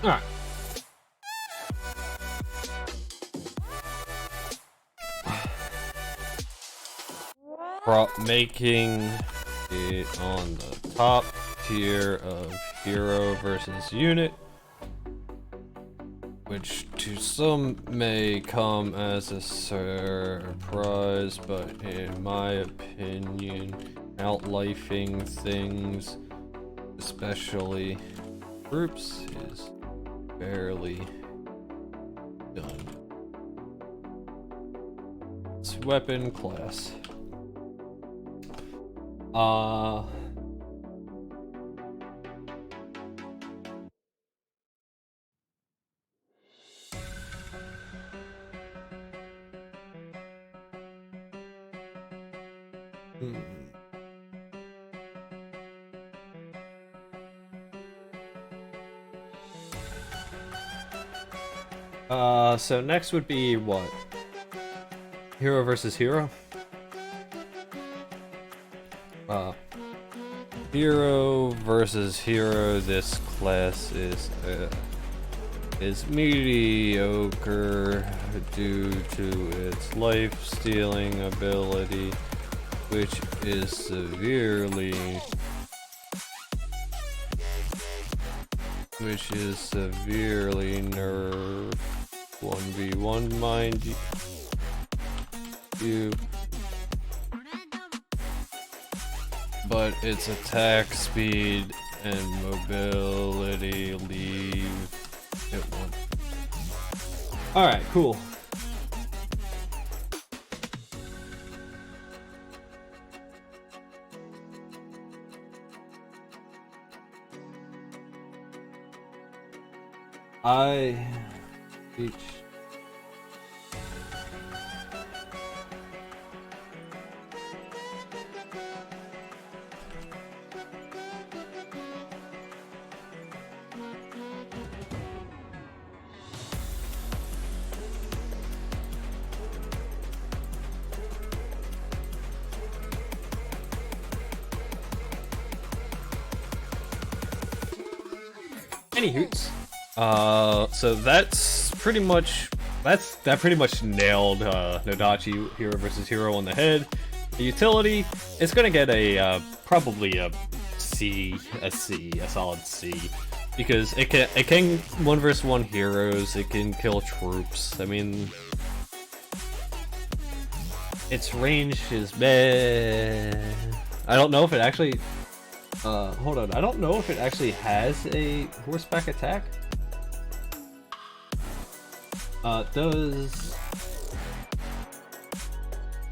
Alright. Making it on the top tier of hero versus unit, which to some may come as a surprise, but in my opinion, outlifing things, especially groups, is barely done. It's weapon class. So next would be what? Hero versus hero? Hero versus hero, this class is mediocre due to its life-stealing ability, which is severely nerfed. 1v1, mind you, but its attack speed and mobility leave it one. Alright, cool. Any hoots. So that's pretty much nailed Nodachi hero versus hero on the head. The utility is gonna get a probably a solid C, because it can 1v1 heroes, it can kill troops. I mean, its range is bad. I don't know if it actually. Hold on. I don't know if it actually has a horseback attack. Does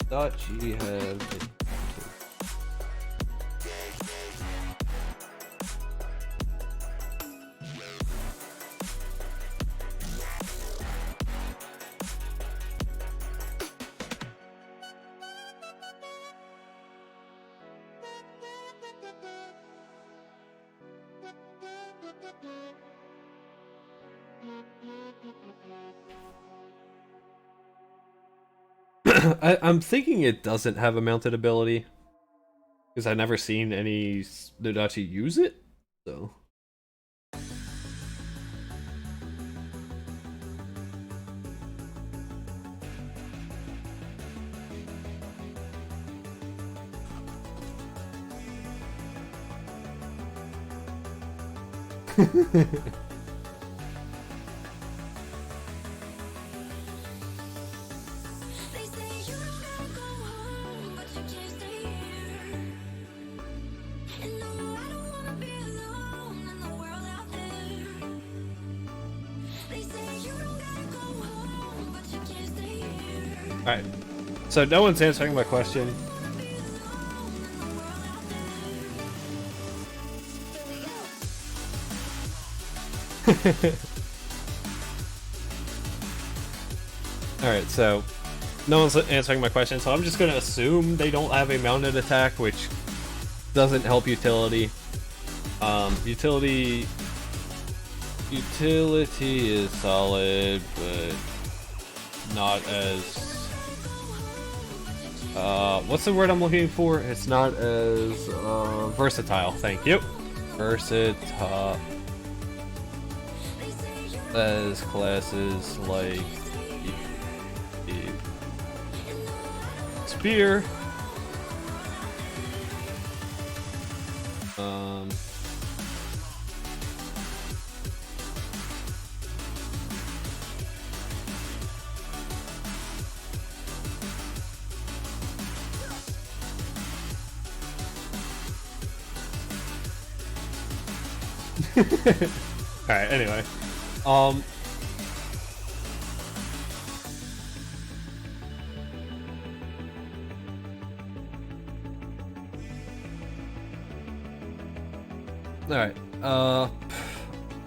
Dachi have a... I'm thinking it doesn't have a mounted ability, because I've never seen any Nodachi use it, so... Alright, so no one's answering my question. Alright, so no one's answering my question, so I'm just gonna assume they don't have a mounted attack, which doesn't help utility. Utility is solid, but not as... what's the word I'm looking for? It's not as versatile. Thank you. Versatile as classes like the spear. Alright, anyway. Alright.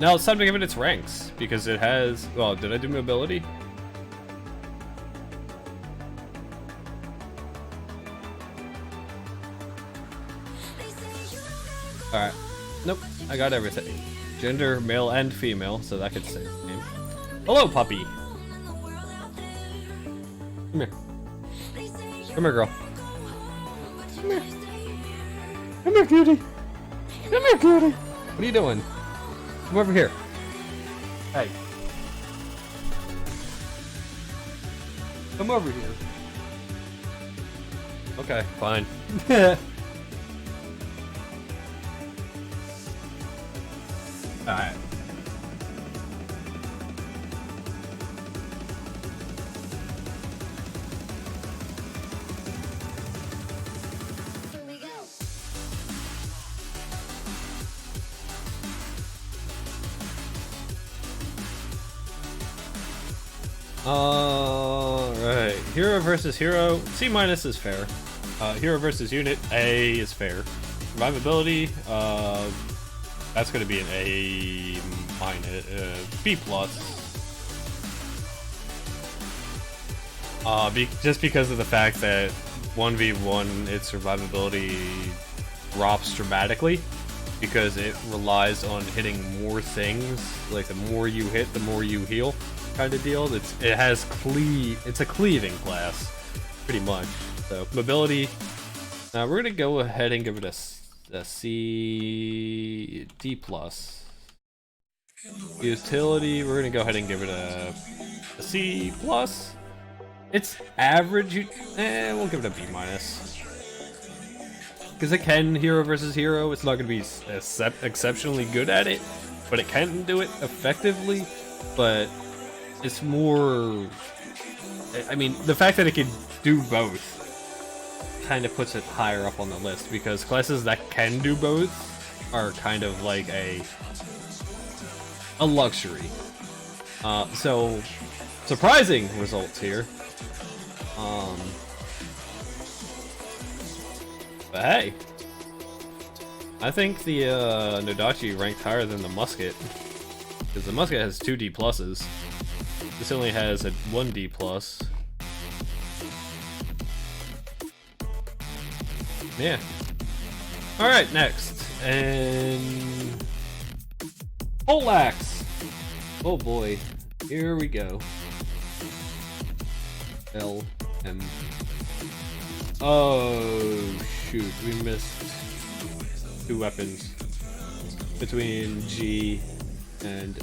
Now it's time to give it its ranks, because it has... Well, did I do mobility? Alright. Nope, I got everything. Gender, male and female, so that could say the name. Hello, puppy! Come here. Come here, girl. Come here. Come here, cutie. Come here, cutie. What are you doing? Come over here. Hey. Come over here. Okay, fine. Alright. Alright, hero versus hero, C- is fair. Hero versus unit, A is fair. Survivability, that's gonna be an A-, B+. Just because of the fact that 1v1, its survivability drops dramatically, because it relies on hitting more things. Like the more you hit, the more you heal, kind of deal. It's a cleaving class, pretty much. So mobility. Now we're gonna go ahead and give it a C, D+. Utility, we're gonna go ahead and give it a C+. It's average. We'll give it a B-. Because it can hero versus hero. It's not gonna be exceptionally good at it, but it can do it effectively. But it's more. I mean, the fact that it can do both kind of puts it higher up on the list, because classes that can do both are kind of like a luxury. So surprising results here. But hey, I think the Nodachi ranked higher than the musket, because the musket has 2 D+. This only has a 1 D+. Yeah. Alright, next. And Poleaxe. Oh boy. Here we go. L M. Oh shoot, we missed 2 weapons between G and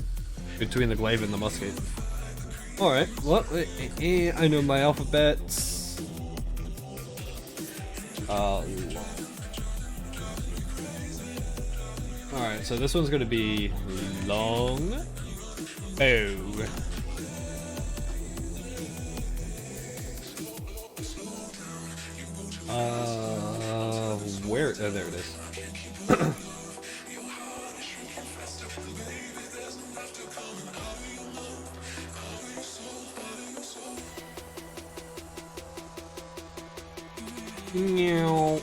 between the glaive and the musket. Alright, well, I know my alphabets. Alright, so this one's gonna be long. Oh. Where? Oh, there it is. Meow.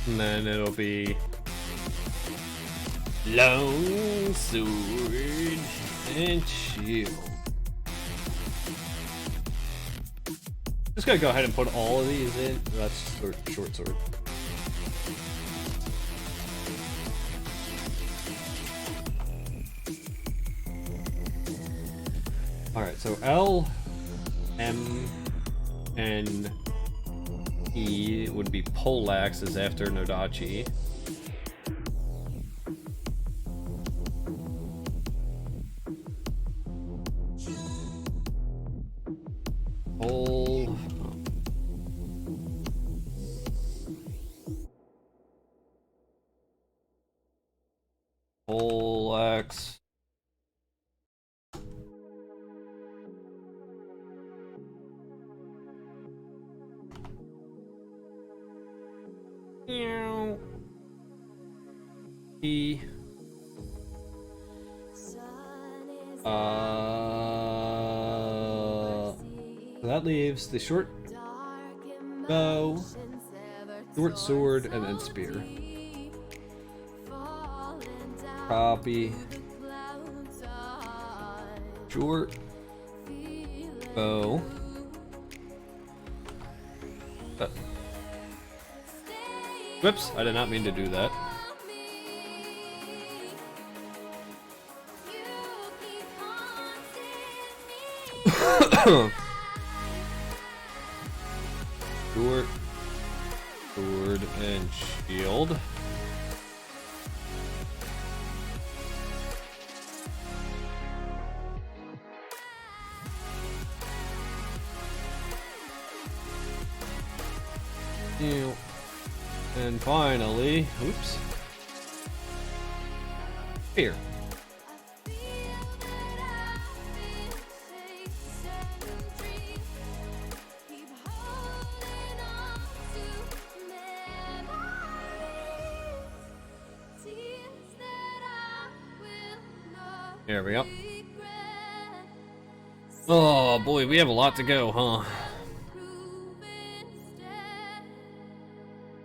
And then it'll be long sword and shield. Just gonna go ahead and put all of these in. That's short sword. Alright, so L, M, N, E would be Poleaxe, is after Nodachi. Poleaxe. E. That leaves the short bow, short sword, and then spear. Copy. Short bow. Whoops, I did not mean to do that. Short sword and shield. Ew. And finally, oops, here. There we go. Oh boy, we have a lot to go, huh?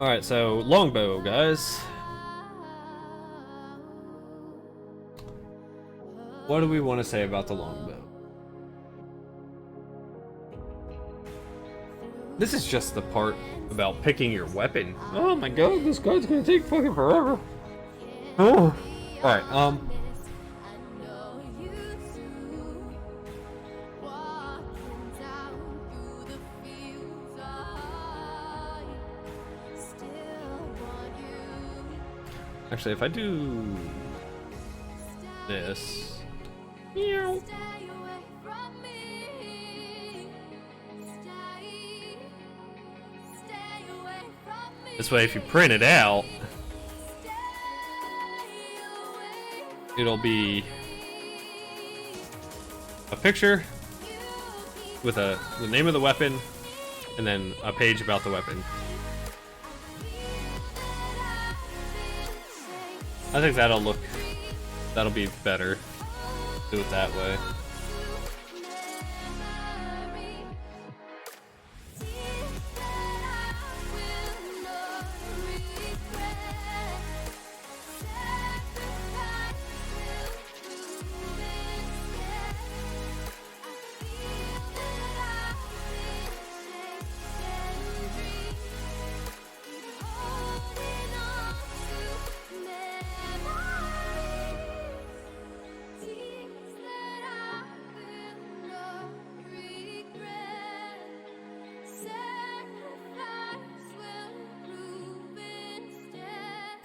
Alright, so longbow, guys. What do we want to say about the longbow? This is just the part about picking your weapon. Oh my god, this guy's gonna take fucking forever. Oh. Alright, actually, if I do this, meow. This way, if you print it out, it'll be a picture with the name of the weapon and then a page about the weapon. I think that'll be better. Do it that way.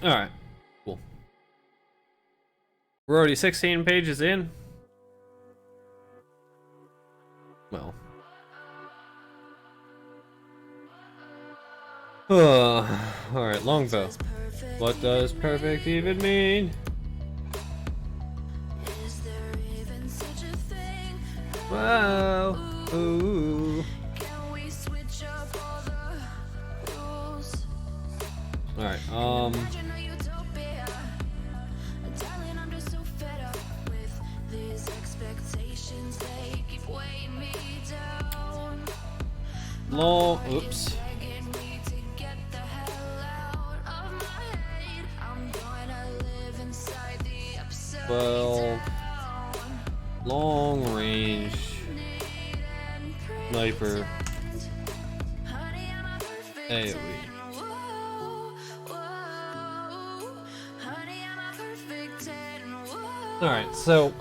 Alright, cool. We're already 16 pages in. Well. Alright, longbow. What does perfect even mean? Wow. Ooh. Alright, oops. Well, long range sniper. AoE. Alright, so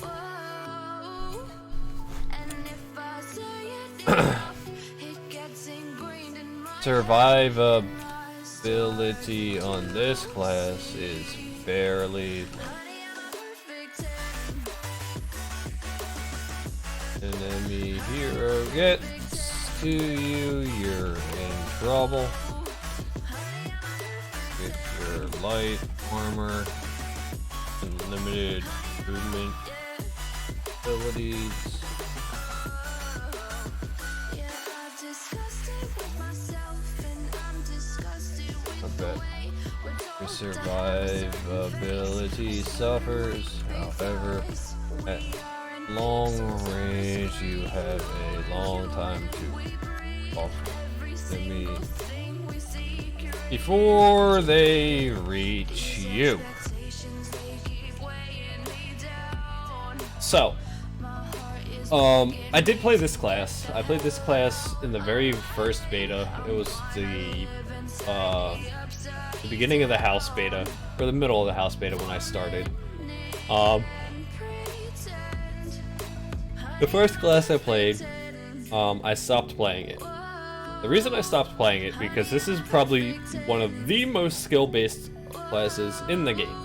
survivability on this class is fairly low. Enemy hero gets to you, you're in trouble. Get your light armor and limited movement abilities. I bet. survivability suffers. However, at long range, you have a long time to off enemy before they reach you. So, I did play this class. I played this class in the very first beta. It was the beginning of the house beta, or the middle of the house beta when I started. The first class I played, I stopped playing it. The reason I stopped playing it, because this is probably one of the most skill-based classes in the game.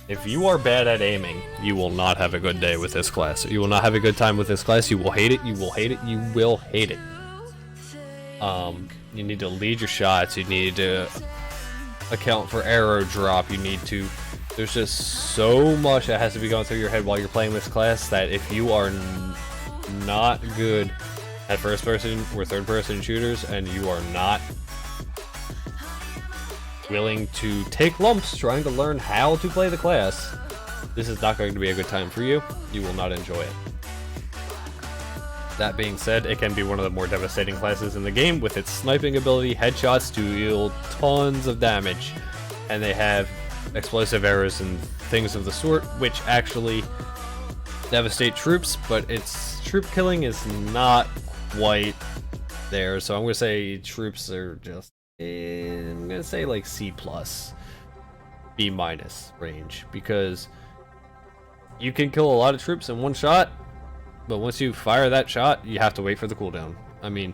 If you are bad at aiming, you will not have a good day with this class. You will not have a good time with this class. You will hate it. You will hate it. You will hate it. You need to lead your shots. You need to account for arrow drop. You need to... There's just so much that has to be going through your head while you're playing this class that if you are not good at first-person or third-person shooters and you are not willing to take lumps trying to learn how to play the class, this is not going to be a good time for you. You will not enjoy it. That being said, it can be one of the more devastating classes in the game with its sniping ability. Headshots deal tons of damage, and they have explosive arrows and things of the sort, which actually devastate troops, but its troop killing is not quite there. So I'm going to say troops are just, I'm going to say like C+, B- range, because you can kill a lot of troops in one shot, but once you fire that shot, you have to wait for the cooldown. I mean,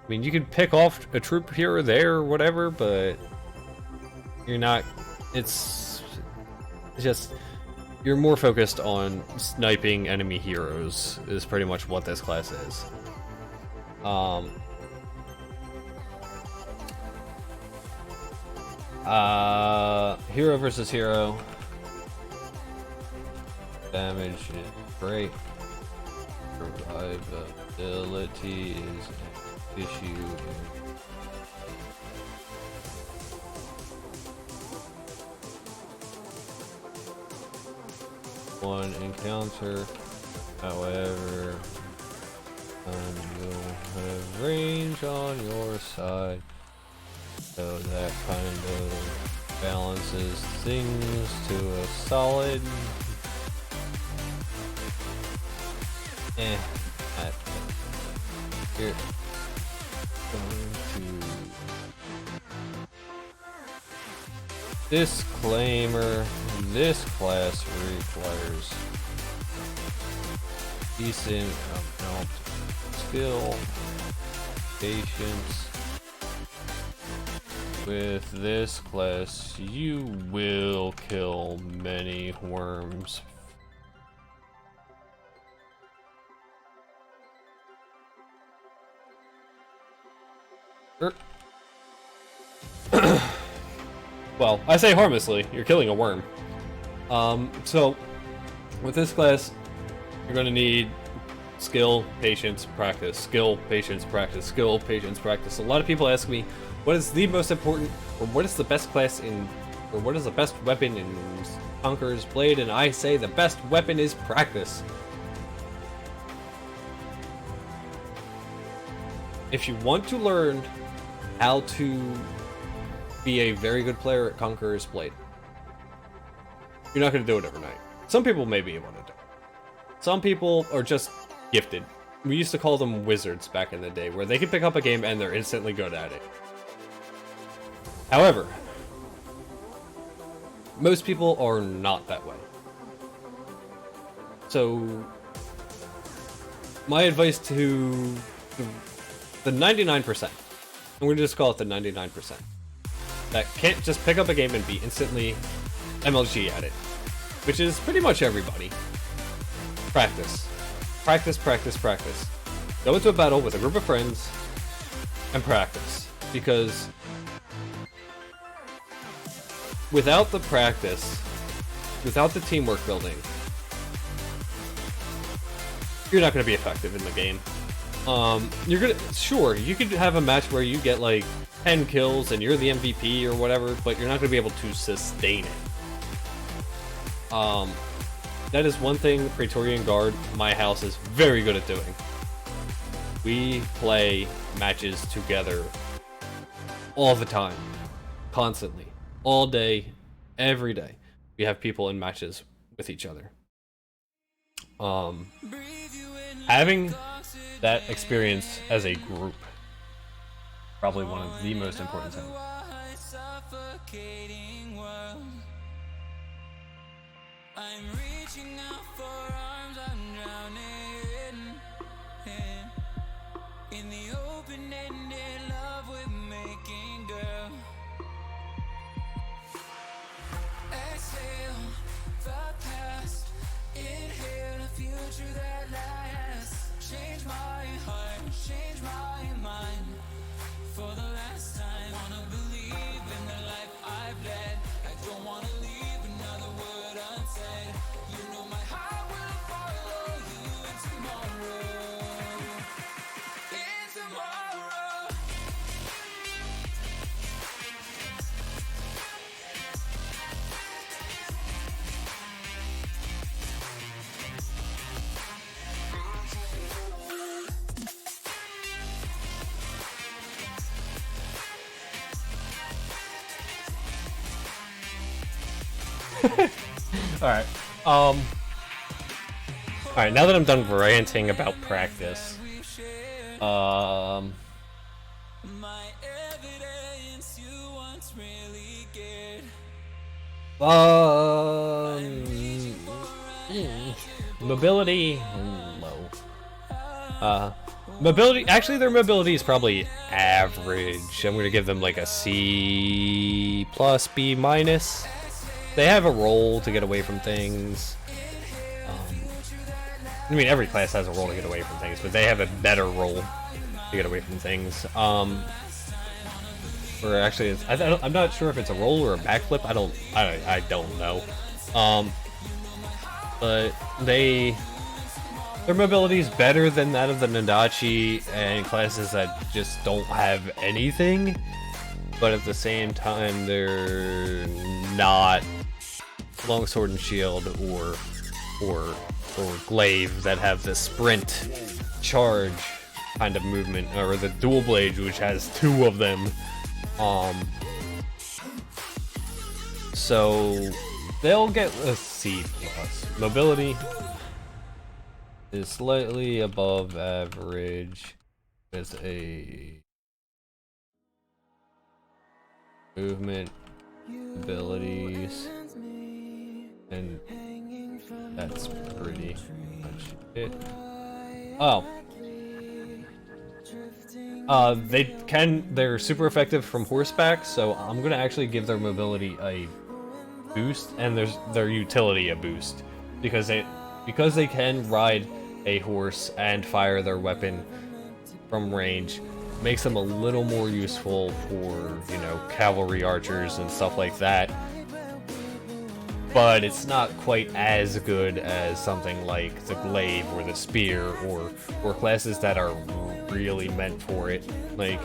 you can pick off a troop here or there or whatever, but you're not, it's just, you're more focused on sniping enemy heroes is pretty much what this class is. Hero versus hero. Damage is great. Survivability is an issue. One encounter, however, you'll have range on your side, so that kind of balances things to a solid here. Going to disclaimer, this class requires decent amount of skill, patience. With this class, you will kill many worms. Well, I say harmlessly, you're killing a worm. So, with this class, you're going to need skill, patience, practice. Skill, patience, practice. Skill, patience, practice. A lot of people ask me, what is the most important, or what is the best class in, or what is the best weapon in Conqueror's Blade? And I say the best weapon is practice. If you want to learn how to be a very good player at Conqueror's Blade, you're not going to do it overnight. Some people may be able to do it. Some people are just gifted. We used to call them wizards back in the day, where they can pick up a game and they're instantly good at it. However, most people are not that way. So, my advice to the 99%, I'm going to just call it the 99%, that can't just pick up a game and be instantly MLG at it, which is pretty much everybody. Practice. Practice, practice, practice. Go into a battle with a group of friends and practice, because without the practice, without the teamwork building, you're not going to be effective in the game. You're gonna, sure, you could have a match where you get like 10 kills and you're the MVP or whatever, but you're not gonna be able to sustain it. That is one thing Praetorian Guard, my house, is very good at doing. We play matches together all the time, constantly, all day, every day. We have people in matches with each other. Having that experience as a group, probably one of the most important things. I'm reaching out for arms, I'm drowning in the open-ended love we're making, girl. Exhale the past, inhale the future that lasts. Change my heart, change my mind for the last time. Wanna believe in the life I've led. I don't wanna leave another word unsaid. You know my heart will follow you in tomorrow. In tomorrow. Alright, alright, now that I'm done ranting about practice, My evidence, you once really cared. Mobility, low. Mobility, actually their mobility is probably average. I'm gonna give them like a C plus, B minus. They have a role to get away from things. I mean, every class has a role to get away from things, but they have a better role to get away from things. Or actually, it's, I'm not sure if it's a roll or a backflip. I don't know. But their mobility is better than that of the Nadachi and classes that just don't have anything. But at the same time, they're not Longsword and Shield or Glaive that have the sprint charge kind of movement, or the Dual Blade, which has two of them. So they'll get a C plus. Mobility is slightly above average with a movement abilities, and that's pretty much it. Oh. They're super effective from horseback, so I'm gonna actually give their mobility a boost, and their utility a boost, because they can ride a horse and fire their weapon from range. Makes them a little more useful for, you know, cavalry archers and stuff like that. But it's not quite as good as something like the glaive or the spear or classes that are really meant for it. Like,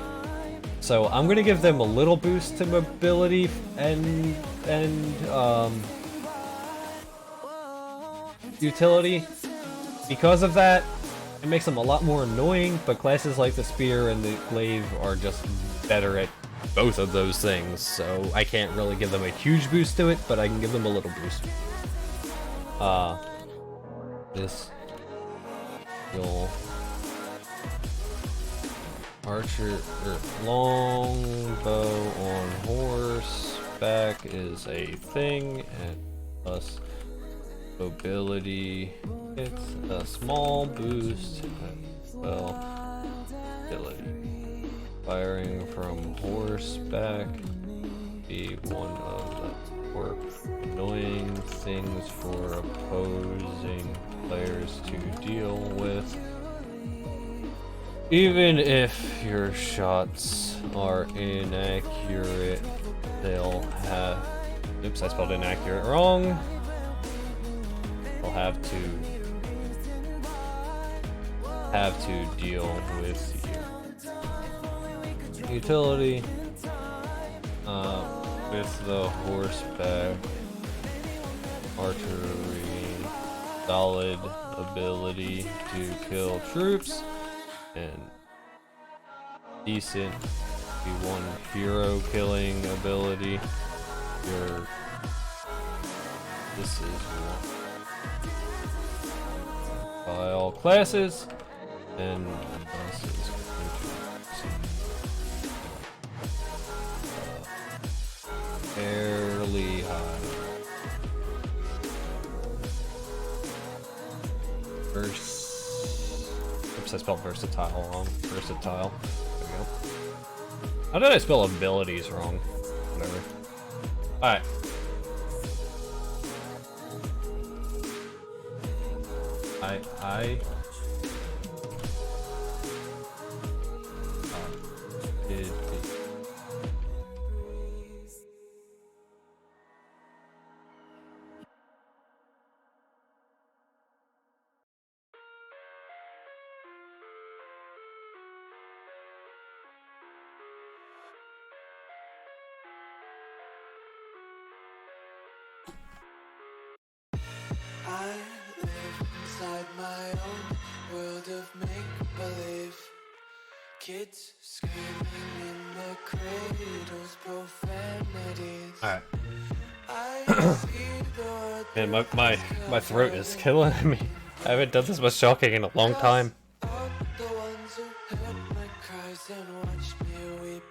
so I'm gonna give them a little boost to mobility and utility. Because of that, it makes them a lot more annoying, but classes like the spear and the glaive are just better at both of those things, so I can't really give them a huge boost to it, but I can give them a little boost. This you'll archer or longbow on horseback is a thing, and plus mobility, it's a small boost as well. Ability. Firing from horseback be one of the more annoying things for opposing players to deal with. Even if your shots are inaccurate, they'll have... Oops, I spelled inaccurate wrong. They'll have to have to deal with you. Utility with the horseback archery, solid ability to kill troops, and decent one hero killing ability. This is one by all classes and classes. Fairly high. Oops, I spelled versatile wrong. Versatile. There we go. How did I spell abilities wrong? Whatever. Alright. Did I live inside my own world of make-believe. Kids screaming in their cradles, profanities. Alright. I see the world. Man, my throat is killing me. I haven't done this much talking in a long time. All the ones who heard my cries and watched me weep.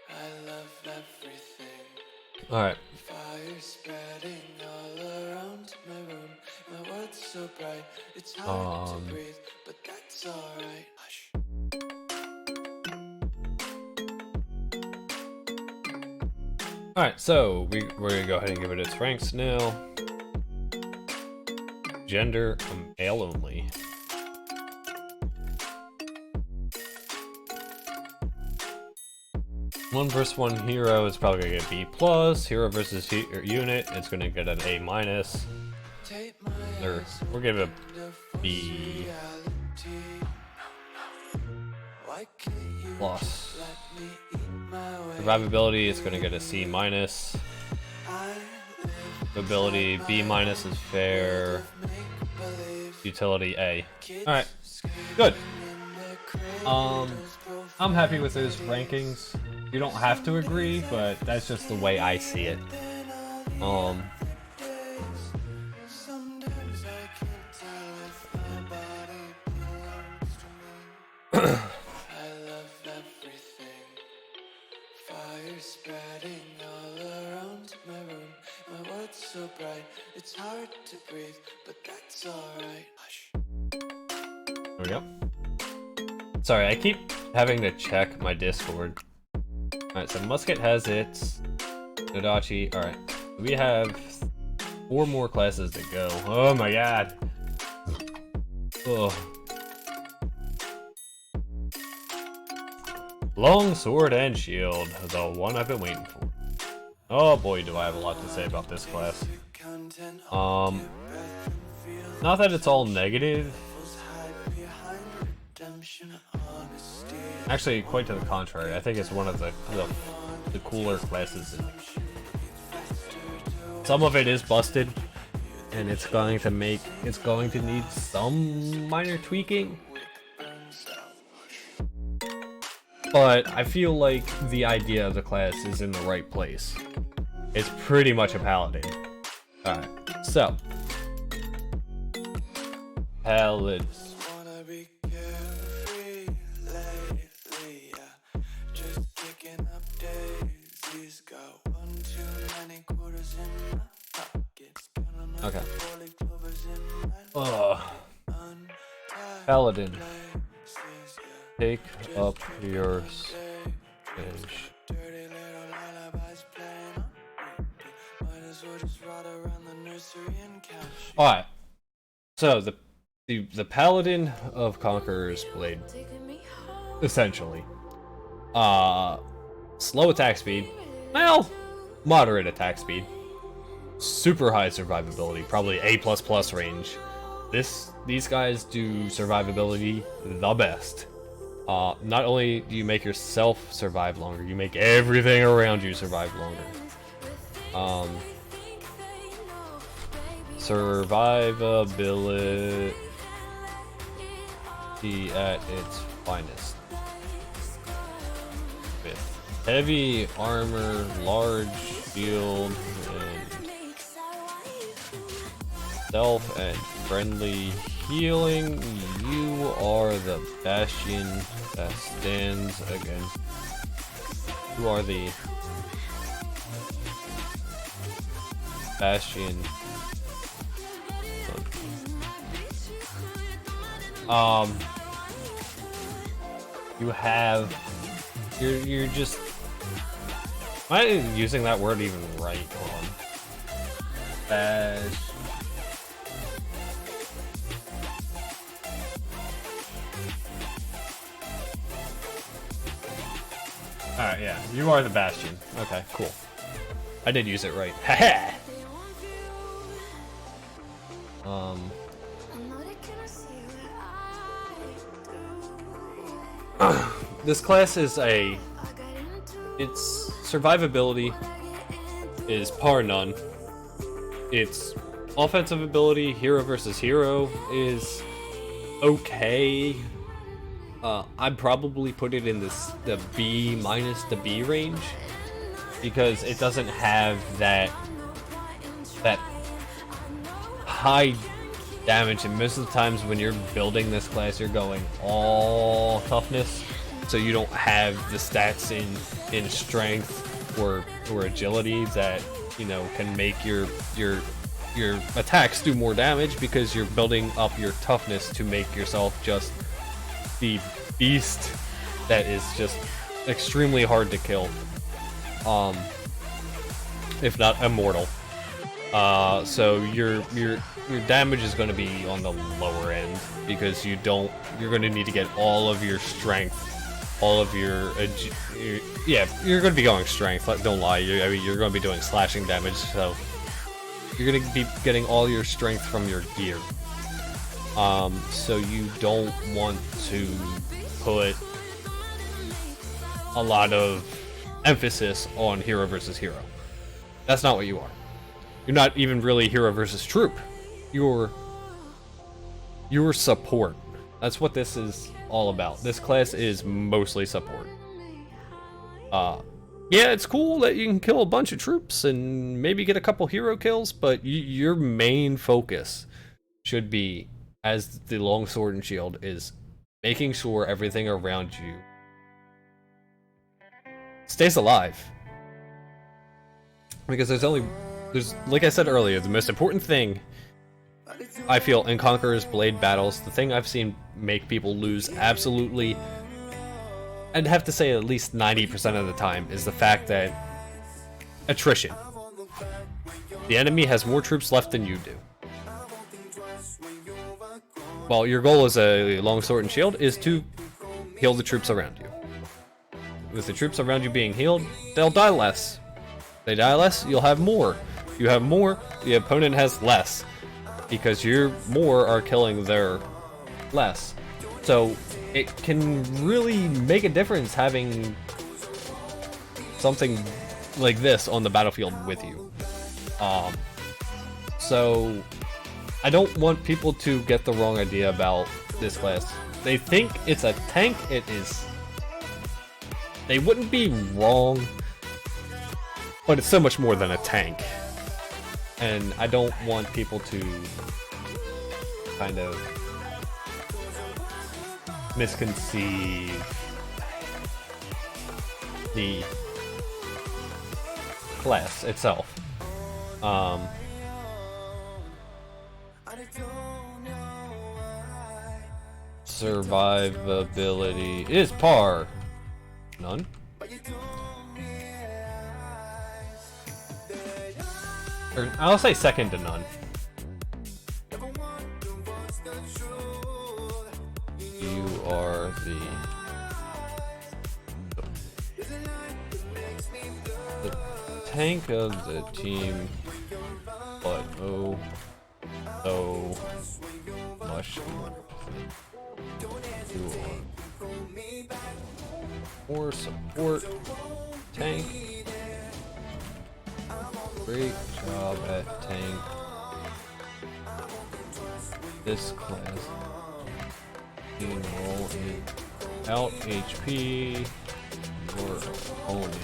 I love everything. Alright. Fire spreading all around my room. My world's so bright, it's hard to breathe, but that's alright. Hush. Alright, so we're gonna go ahead and give it its ranks now. Gender, male only. One versus one hero is probably gonna get B+. Hero versus unit, it's gonna get an A-. Or we'll give it a B+. Survivability, it's gonna get a C-. Ability, B- is fair. Utility, A. Alright, good. I'm happy with those rankings. You don't have to agree, but that's just the way I see it. Spreading all around my room. My world's so bright, it's hard to breathe, but that's alright. Hush. There we go. Sorry, I keep having to check my Discord. Alright, so Musket has its. Nodachi. Alright. We have 4 more classes to go. Oh my god. Ugh. Long sword and shield, the one I've been waiting for. Oh boy, do I have a lot to say about this class. Not that it's all negative. Actually, quite to the contrary. I think it's one of the cooler classes. Some of it is busted, and it's going to need some minor tweaking. But I feel like the idea of the class is in the right place. It's pretty much a paladin. Alright, so. Paladin. Okay. Paladin. Take up your bench. Alright. So the Paladin of Conqueror's Blade. Essentially. Slow attack speed. Well, moderate attack speed. Super high survivability, probably A++ range. these guys do survivability the best. Not only do you make yourself survive longer, you make everything around you survive longer. Survivability at its finest. With heavy armor, large shield, and stealth and friendly healing, you are the bastion that stands against. You are the bastion. You have. You're just. Am I using that word even right? Hold on. Alright, yeah. You are the bastion. Okay, cool. I did use it right. Haha! This class is its survivability is par none. Its offensive ability, hero versus hero, is okay. I'd probably put it in the B minus to B range because it doesn't have that high damage, and most of the times when you're building this class you're going all toughness, so you don't have the stats in strength or agility that, you know, can make your attacks do more damage, because you're building up your toughness to make yourself just the beast that is just extremely hard to kill, if not immortal. So your damage is going to be on the lower end, because you're going to need to get all of your strength, all of your yeah, you're going to be going strength. Don't lie. I mean, you're going to be doing slashing damage, so you're going to be getting all your strength from your gear. So you don't want to put a lot of emphasis on hero versus hero. That's not what you are. You're not even really hero versus troop. You're support. That's what this is all about. This class is mostly support. Yeah, it's cool that you can kill a bunch of troops and maybe get a couple hero kills, but your main focus should be, as the longsword and shield, is making sure everything around you stays alive. Because there's, like I said earlier, the most important thing I feel in Conqueror's Blade battles, the thing I've seen make people lose absolutely, I'd have to say at least 90% of the time, is the fact that attrition. The enemy has more troops left than you do. Well, your goal as a longsword and shield is to heal the troops around you. With the troops around you being healed, they'll die less. They die less, you'll have more. You have more, the opponent has less, because your more are killing their less. So it can really make a difference having something like this on the battlefield with you. So I don't want people to get the wrong idea about this class. They think it's a tank. It is. They wouldn't be wrong, but it's so much more than a tank. And I don't want people to kind of misconceive the class itself. Survivability is par none. Or I'll say second to none. You are the tank of the team, but oh rush. Or support. Tank. Great job at tank. This class. Roll in out HP. Your opponent.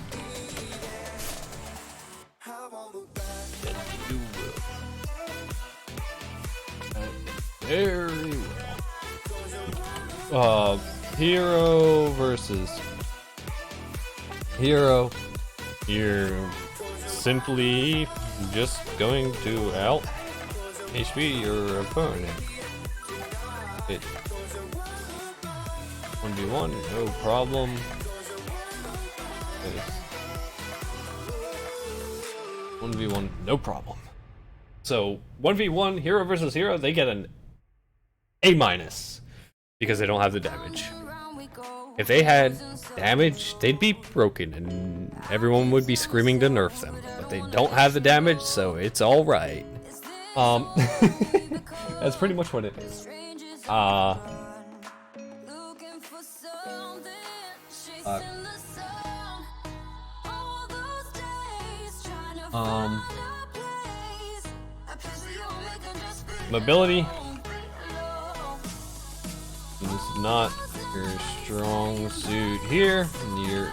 You will. Very well. Hero versus hero. You're simply just going to out HP your opponent. It 1v1, no problem. 1v1, no problem. So 1v1, hero versus hero, they get an A- because they don't have the damage. If they had damage, they'd be broken and everyone would be screaming to nerf them. But they don't have the damage, so it's alright. That's pretty much what it is. Mobility is not your strong suit here. You're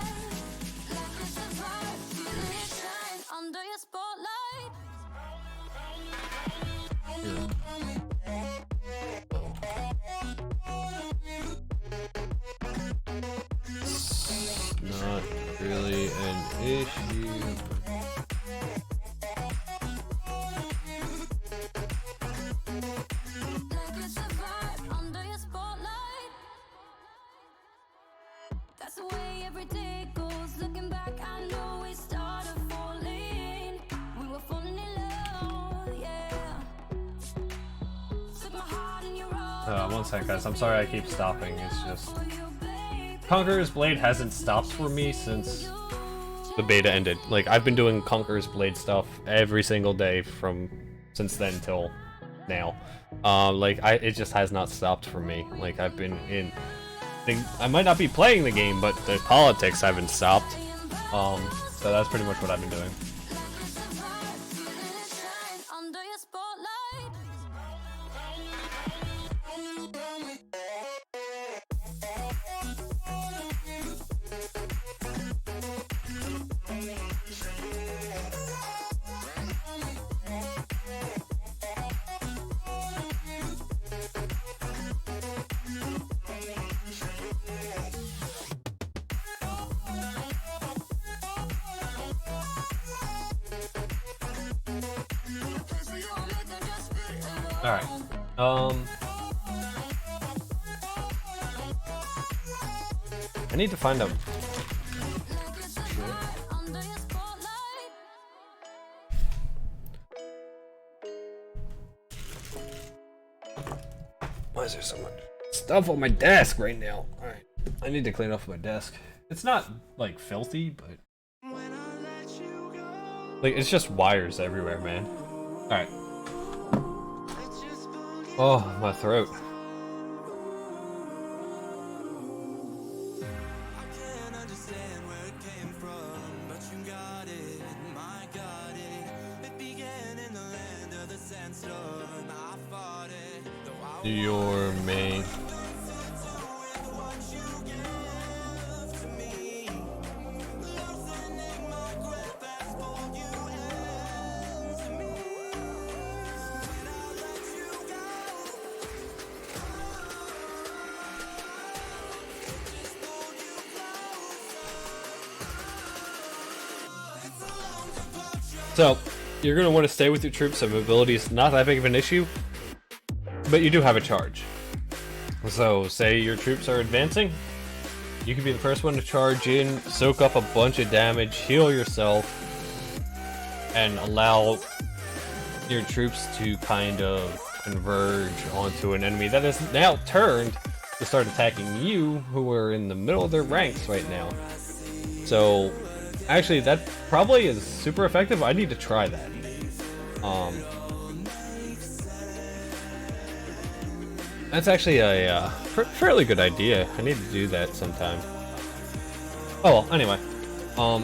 not really an issue. That's the way every day goes. Looking back, I know we started falling. We were falling in love, yeah. Took my heart in your arms. One sec, guys. I'm sorry I keep stopping. It's just Conqueror's Blade hasn't stopped for me since the beta ended. Like, I've been doing Conqueror's Blade stuff every single day from since then till now. It just has not stopped for me. Like, I've been in. I might not be playing the game, but the politics haven't stopped. So that's pretty much what I've been doing. Alright. I need to find out. Why is there so much stuff on my desk right now? Alright. I need to clean off my desk. It's not, like, filthy, but... like, it's just wires everywhere, man. Alright. Oh, my throat. Your main. So, you're going to want to stay with your troops, so mobility is not that big of an issue, but you do have a charge. So, say your troops are advancing, you can be the first one to charge in, soak up a bunch of damage, heal yourself, and allow your troops to kind of converge onto an enemy that is now turned to start attacking you, who are in the middle of their ranks right now. So, actually, that probably is super effective. I need to try that. That's actually a fairly good idea. I need to do that sometime. Oh, well, anyway.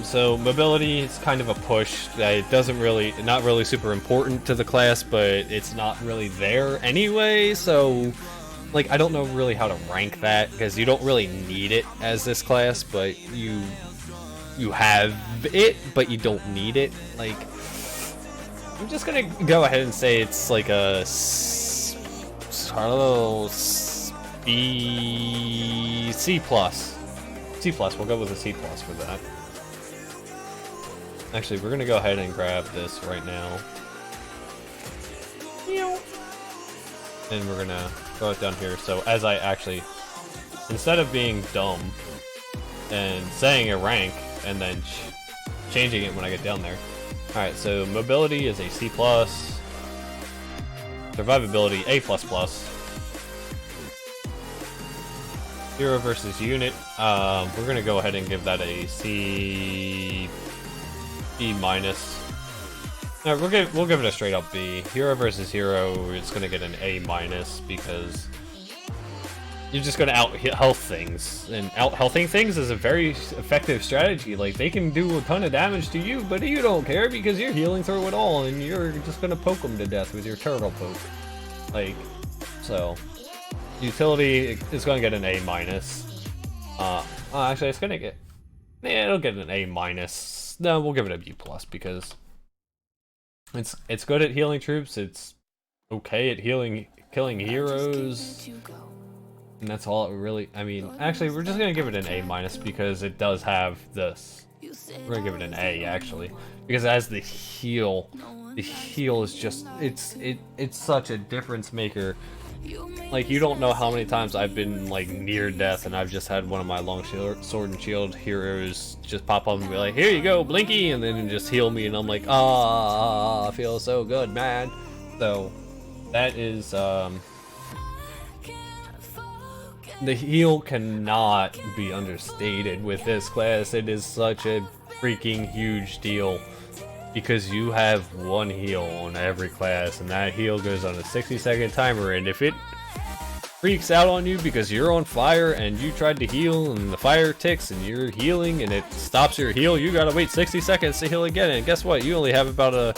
So mobility is kind of a push. It doesn't really, not really super important to the class, but it's not really there anyway. So, like, I don't know really how to rank that because you don't really need it as this class, but you have it, but you don't need it. Like, I'm just gonna go ahead and say it's like a C plus. C plus. We'll go with a C plus for that. Actually, we're gonna go ahead and grab this right now. And we're gonna throw it down here. So as I actually, instead of being dumb and saying a rank and then changing it when I get down there. Alright, so mobility is a C plus. Survivability, A plus plus. Hero versus unit. We're gonna go ahead and give that a C, B minus. No, we'll give it a straight up B. Hero versus hero, it's gonna get an A minus because you're just gonna out health things, and out healthing things is a very effective strategy. Like, they can do a ton of damage to you, but you don't care because you're healing through it all, and you're just gonna poke them to death with your turtle poke. Like, so utility is gonna get an A minus. Actually, it's gonna get, yeah, it'll get an A minus. No, we'll give it a B plus because it's good at healing troops. It's okay at killing heroes. And that's all it really, I mean, actually, we're just gonna give it an A minus because it does have this. We're gonna give it an A, actually. Because it has the heal. The heal is just, it's such a difference maker. Like, you don't know how many times I've been, like, near death and I've just had one of my long sword and shield heroes just pop up and be like, here you go, Blinky, and then just heal me, and I'm like, ah, I feel so good, man. So, that is, the heal cannot be understated with this class. It is such a freaking huge deal because you have one heal on every class, and that heal goes on a 60-second timer, and if it freaks out on you because you're on fire and you tried to heal and the fire ticks and you're healing and it stops your heal, you gotta wait 60 seconds to heal again, and guess what? You only have about a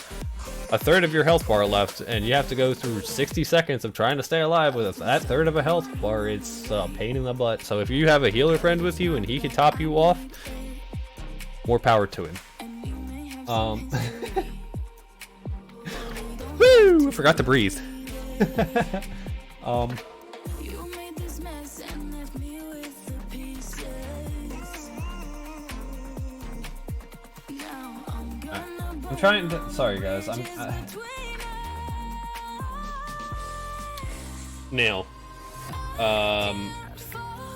third of your health bar left, and you have to go through 60 seconds of trying to stay alive with that third of a health bar. It's a pain in the butt. So if you have a healer friend with you and he can top you off, more power to him. Woo! I forgot to breathe. I'm trying to, sorry guys, now,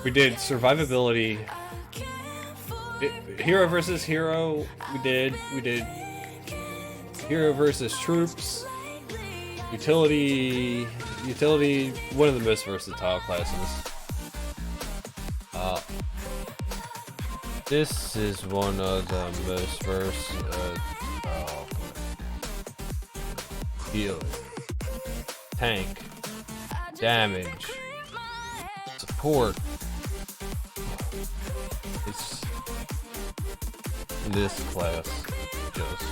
we did survivability, hero versus hero, we did hero versus troops, utility, one of the most versatile classes. This is one of the most versatile. Heal, tank, damage, support. It's this class just.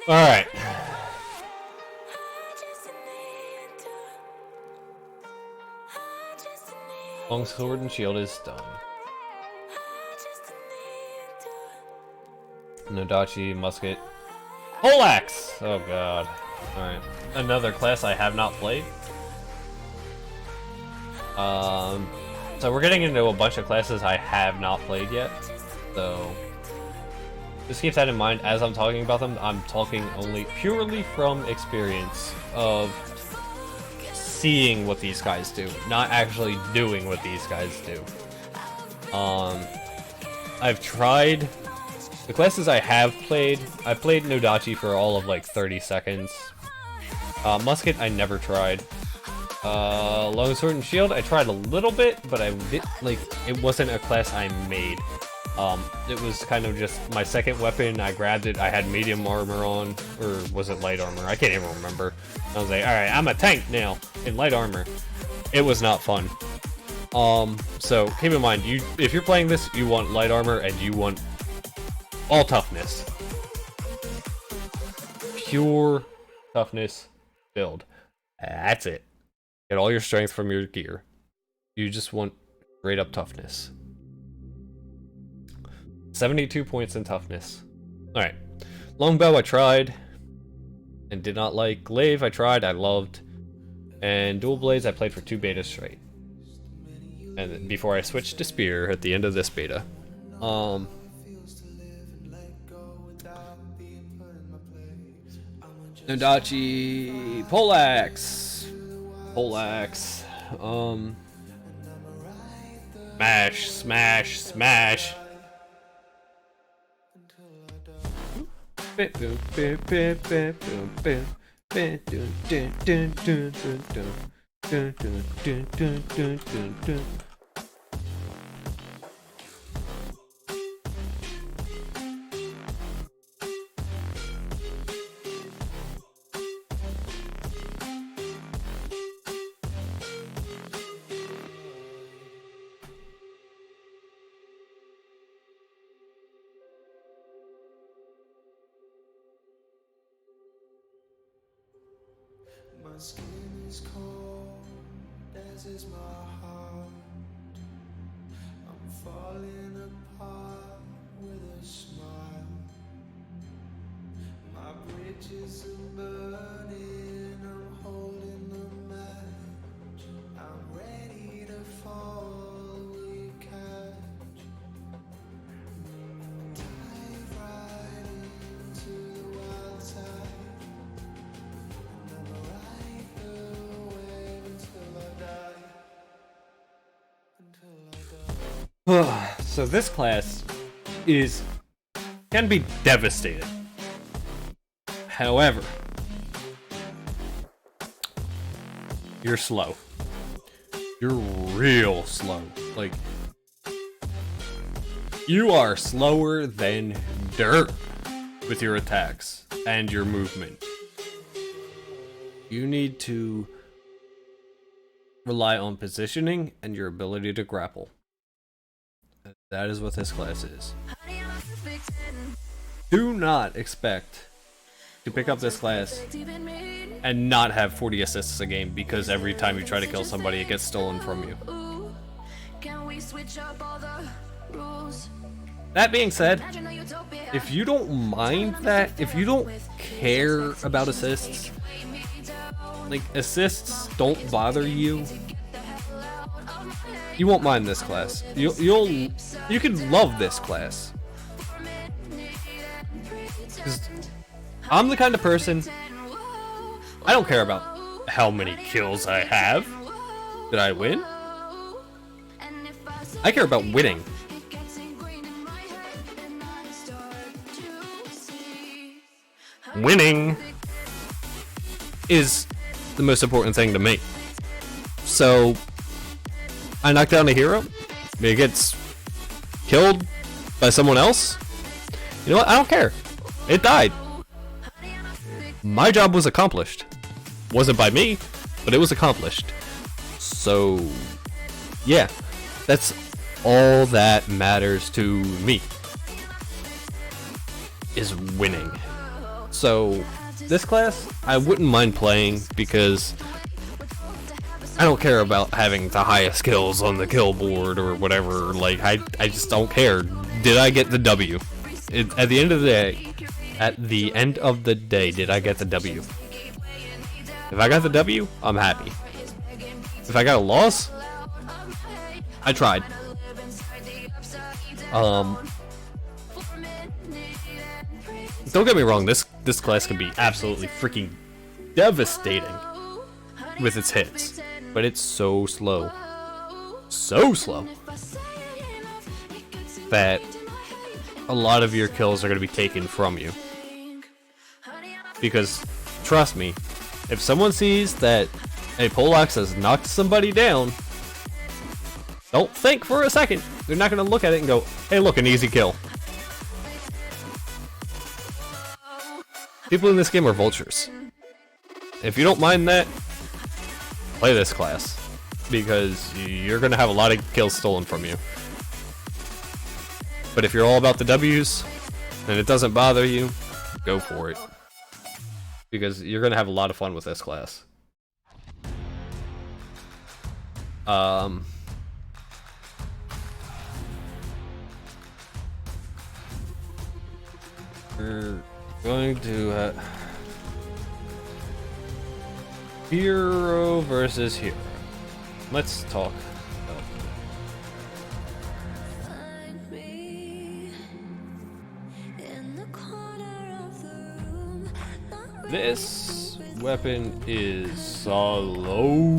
All right. Long sword and shield is done. Nodachi, musket, poleaxe! Oh god. Alright. Another class I have not played. So we're getting into a bunch of classes I have not played yet. So just keep that in mind as I'm talking about them. I'm talking only purely from experience of seeing what these guys do, not actually doing what these guys do. I've tried the classes I have played. I played Nodachi for all of like 30 seconds. Musket I never tried. Long sword and shield I tried a little bit, but I did, like, it wasn't a class I made. It was kind of just my second weapon. I grabbed it. I had medium armor on, or was it light armor? I can't even remember. I was like, all right, I'm a tank now in light armor. It was not fun. So keep in mind, if you're playing this, you want light armor and you want all toughness. Pure toughness build. That's it. Get all your strength from your gear. You just want straight up toughness. 72 points in toughness. Alright. Longbow I tried and did not like. Glaive I tried, I loved. And dual blades I played for 2 betas straight. And before I switched to spear at the end of this beta. Nodachi Poleaxe. Smash, smash. My skin is cold, as is my heart. I'm falling apart with a smile. My bridges are burning, I'm holding the match. I'm ready to fall, we catch. Dive right into the wild side. So this class can be devastating. However, you're slow. You're real slow. Like, you are slower than dirt with your attacks and your movement. You need to rely on positioning and your ability to grapple. That is what this class is. Do not expect to pick up this class and not have 40 assists a game because every time you try to kill somebody, it gets stolen from you. That being said, if you don't mind that, if you don't care about assists, like assists don't bother you, you won't mind this class. You can love this class. 'Cause I'm the kind of person, I don't care about how many kills I have. Did I win? I care about winning. Winning is the most important thing to me. So I knock down a hero, it gets killed by someone else. You know what? I don't care. It died. My job was accomplished. Wasn't by me, but it was accomplished. So, yeah, that's all that matters to me, is winning. So, this class, I wouldn't mind playing because I don't care about having the highest kills on the kill board or whatever. Like, I just don't care. Did I get the W? At the end of the day, did I get the W? If I got the W, I'm happy. If I got a loss, I tried. Don't get me wrong, this class can be absolutely freaking devastating with its hits, but it's so slow. So slow that a lot of your kills are going to be taken from you. Because, trust me, if someone sees that a poleaxe has knocked somebody down, don't think for a second. They're not going to look at it and go, Hey, look, an easy kill. People in this game are vultures. If you don't mind that, play this class. Because you're gonna have a lot of kills stolen from you. But if you're all about the W's, and it doesn't bother you, go for it. Because you're gonna have a lot of fun with this class. We're going to hero versus hero. Let's talk about Find me in the corner of the room, not this. Weapon is solo.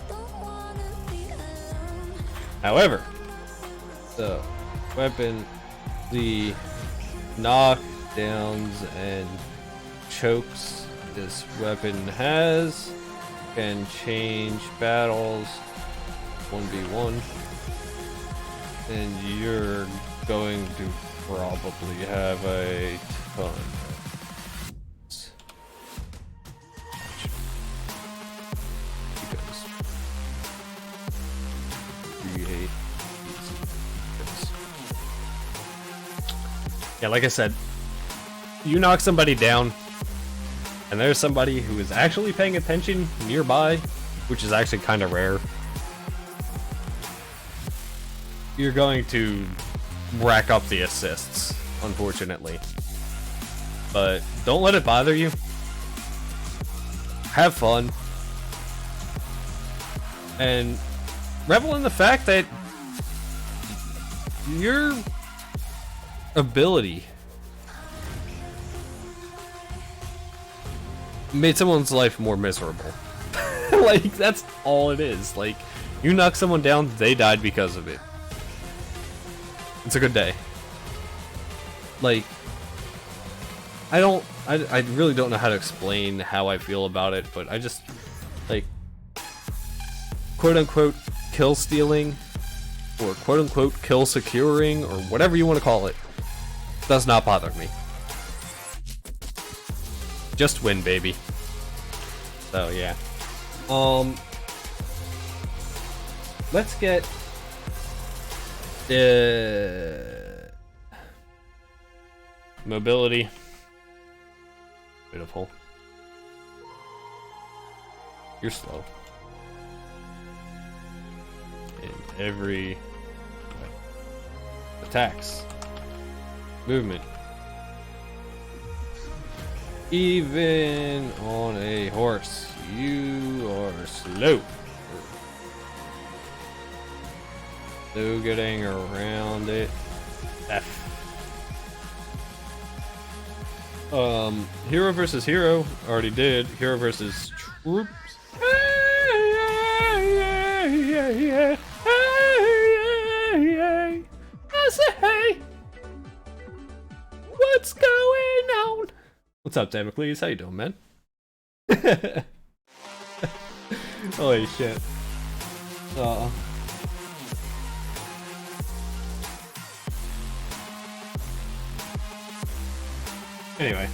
don't wanna be alone. However, the weapon, the knockdowns and chokes this weapon has can change battles 1v1, and you're going to probably have a ton. Because create yeah, like I said, you knock somebody down, and there's somebody who is actually paying attention nearby, which is actually kind of rare. You're going to rack up the assists, unfortunately. But don't let it bother you. Have fun. And revel in the fact that your ability made someone's life more miserable. Like, that's all it is. Like, you knock someone down, they died because of it. It's a good day. Like, I really don't know how to explain how I feel about it, but I just, like, quote-unquote kill stealing, or quote-unquote kill securing, or whatever you want to call it, does not bother me. Just win, baby. So, yeah. Let's get mobility. Beautiful. You're slow. In every attacks. Movement. Even on a horse, you are slow. So getting around it. F. Hero versus hero. Already did. Hero versus troops. I say, hey. What's going on? What's up, Damocles? How you doing, man? Holy shit. Anyway,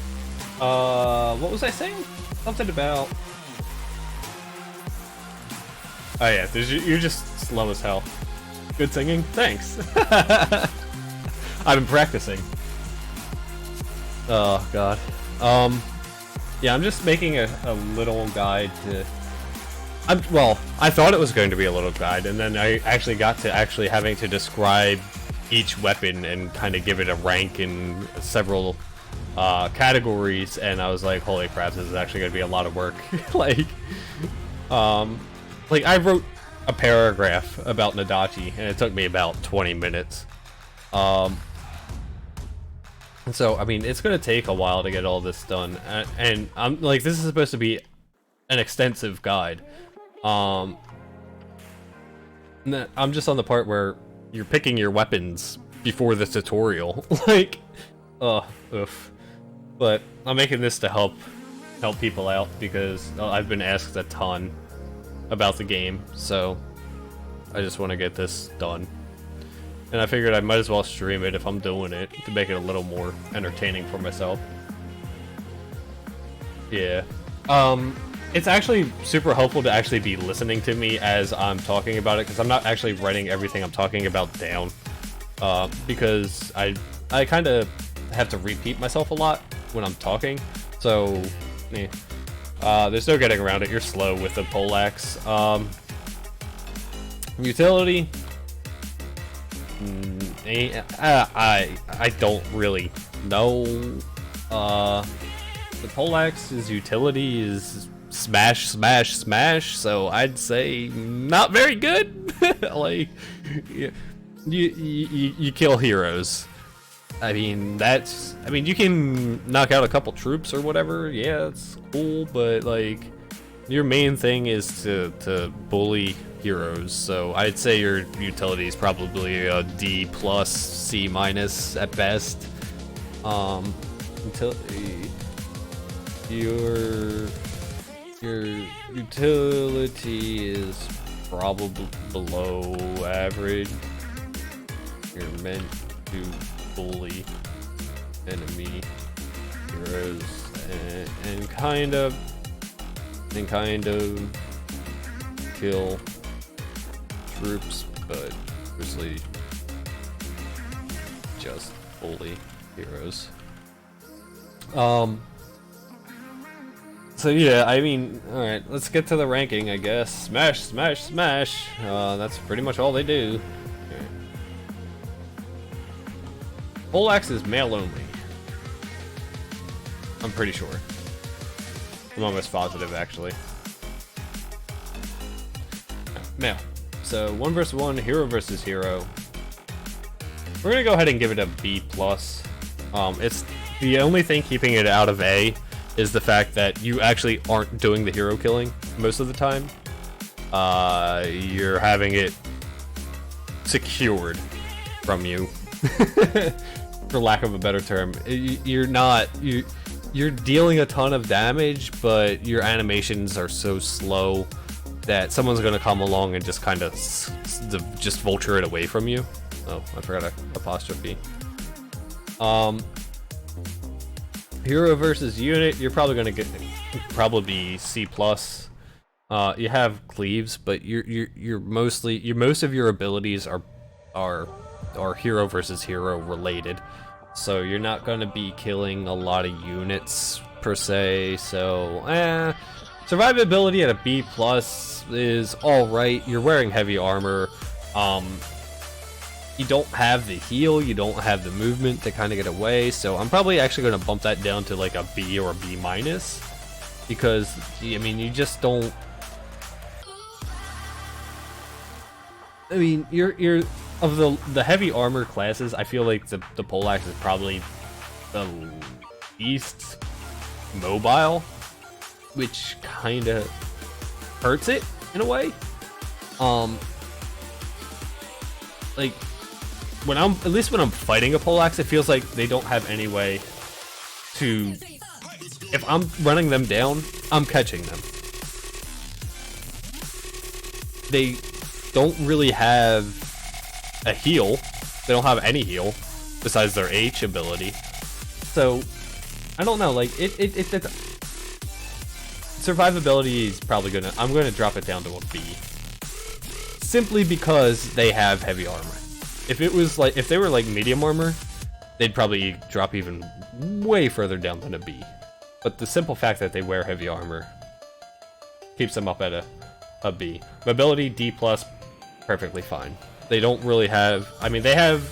what was I saying? Something about... Oh yeah, you're just slow as hell. Good singing? Thanks. I've been practicing. Oh god. Yeah, I'm just making a little guide to... well, I thought it was going to be a little guide, and then I actually got to having to describe each weapon and kind of give it a rank in several categories, and I was like, holy crap, this is actually going to be a lot of work. like I wrote a paragraph about Nadachi, and it took me about 20 minutes. So, I mean, it's going to take a while to get all this done, and I'm like, this is supposed to be an extensive guide. I'm just on the part where you're picking your weapons before the tutorial. Like, oof. But I'm making this to help people out because I've been asked a ton about the game, so I just want to get this done. And I figured I might as well stream it if I'm doing it to make it a little more entertaining for myself. Yeah. It's actually super helpful to actually be listening to me as I'm talking about it, because I'm not actually writing everything I'm talking about down. Because I kind of have to repeat myself a lot when I'm talking. So, there's no getting around it. You're slow with the poleaxe. Utility. I don't really know. The poleaxe's utility is smash, smash, smash. So I'd say not very good. Like, you kill heroes. I mean, you can knock out a couple troops or whatever. Yeah, it's cool, but like, your main thing is to bully heroes. So I'd say your utility is probably a D plus, C minus at best. Until your utility is probably below average. You're meant to bully enemy heroes and kind of kill troops, but mostly just bully heroes. So yeah, I mean, alright, let's get to the ranking, I guess. Smash, smash, smash. That's pretty much all they do. Poleaxe is male only. I'm pretty sure. I'm almost positive, actually. Male. So 1 versus 1, hero versus hero. We're gonna go ahead and give it a B plus. It's the only thing keeping it out of A is the fact that you actually aren't doing the hero killing most of the time. You're having it secured from you, for lack of a better term. You're dealing a ton of damage, but your animations are so slow that someone's gonna come along and just kind of just vulture it away from you. Oh, I forgot an apostrophe. Hero versus unit, you're probably gonna probably be C plus. You have cleaves, but you're most of your abilities are hero versus hero related. So you're not gonna be killing a lot of units per se. So survivability at a B plus is all right. You're wearing heavy armor. You don't have the heal, you don't have the movement to kind of get away, so I'm probably actually going to bump that down to like a B or a B minus, because I mean, you just don't. I mean, you're of the heavy armor classes. I feel like the poleaxe is probably the least mobile, which kind of hurts it in a way. Like, when I'm fighting a poleaxe, it feels like they don't have any way to. If I'm running them down, I'm catching them. They don't really have a heal. They don't have any heal besides their H ability. So I don't know. Like it survivability is probably I'm gonna drop it down to a B, simply because they have heavy armor. If they were like medium armor, they'd probably drop even way further down than a B. But the simple fact that they wear heavy armor keeps them up at a B. Mobility D plus, perfectly fine. They don't really have. I mean, they have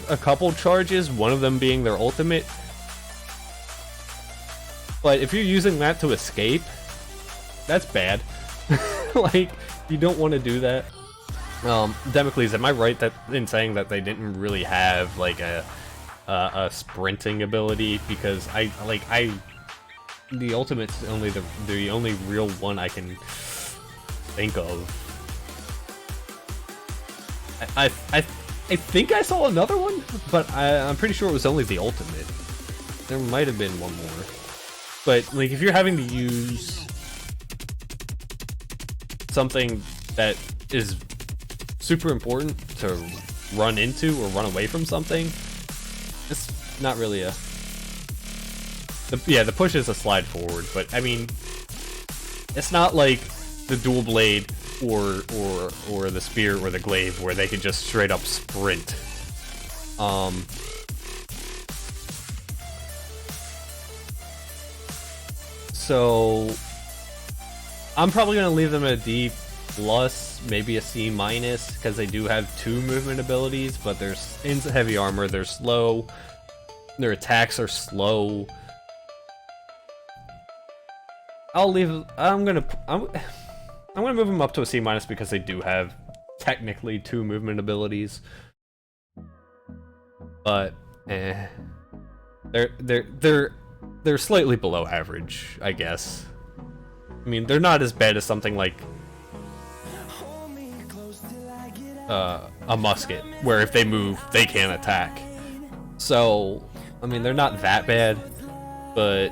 a couple charges, one of them being their ultimate. But if you're using that to escape, that's bad. Like, you don't want to do that. Democles, am I right in saying that they didn't really have like a sprinting ability? Because the ultimate's only the only real one I can think of. I think I saw another one, but I'm pretty sure it was only the ultimate. There might have been one more. But like, if you're having to use something that is super important to run into or run away from something, it's not really a... the push is a slide forward, but I mean, it's not like the dual blade or the spear or the glaive where they can just straight up sprint. So I'm probably gonna leave them at a D plus, maybe a C minus, because they do have 2 movement abilities, but they're in heavy armor, they're slow, their attacks are slow. I'm gonna move them up to a C minus because they do have technically 2 movement abilities, but they're slightly below average, I guess. I mean, they're not as bad as something like a musket, where if they move, they can't attack. So, I mean, they're not that bad, but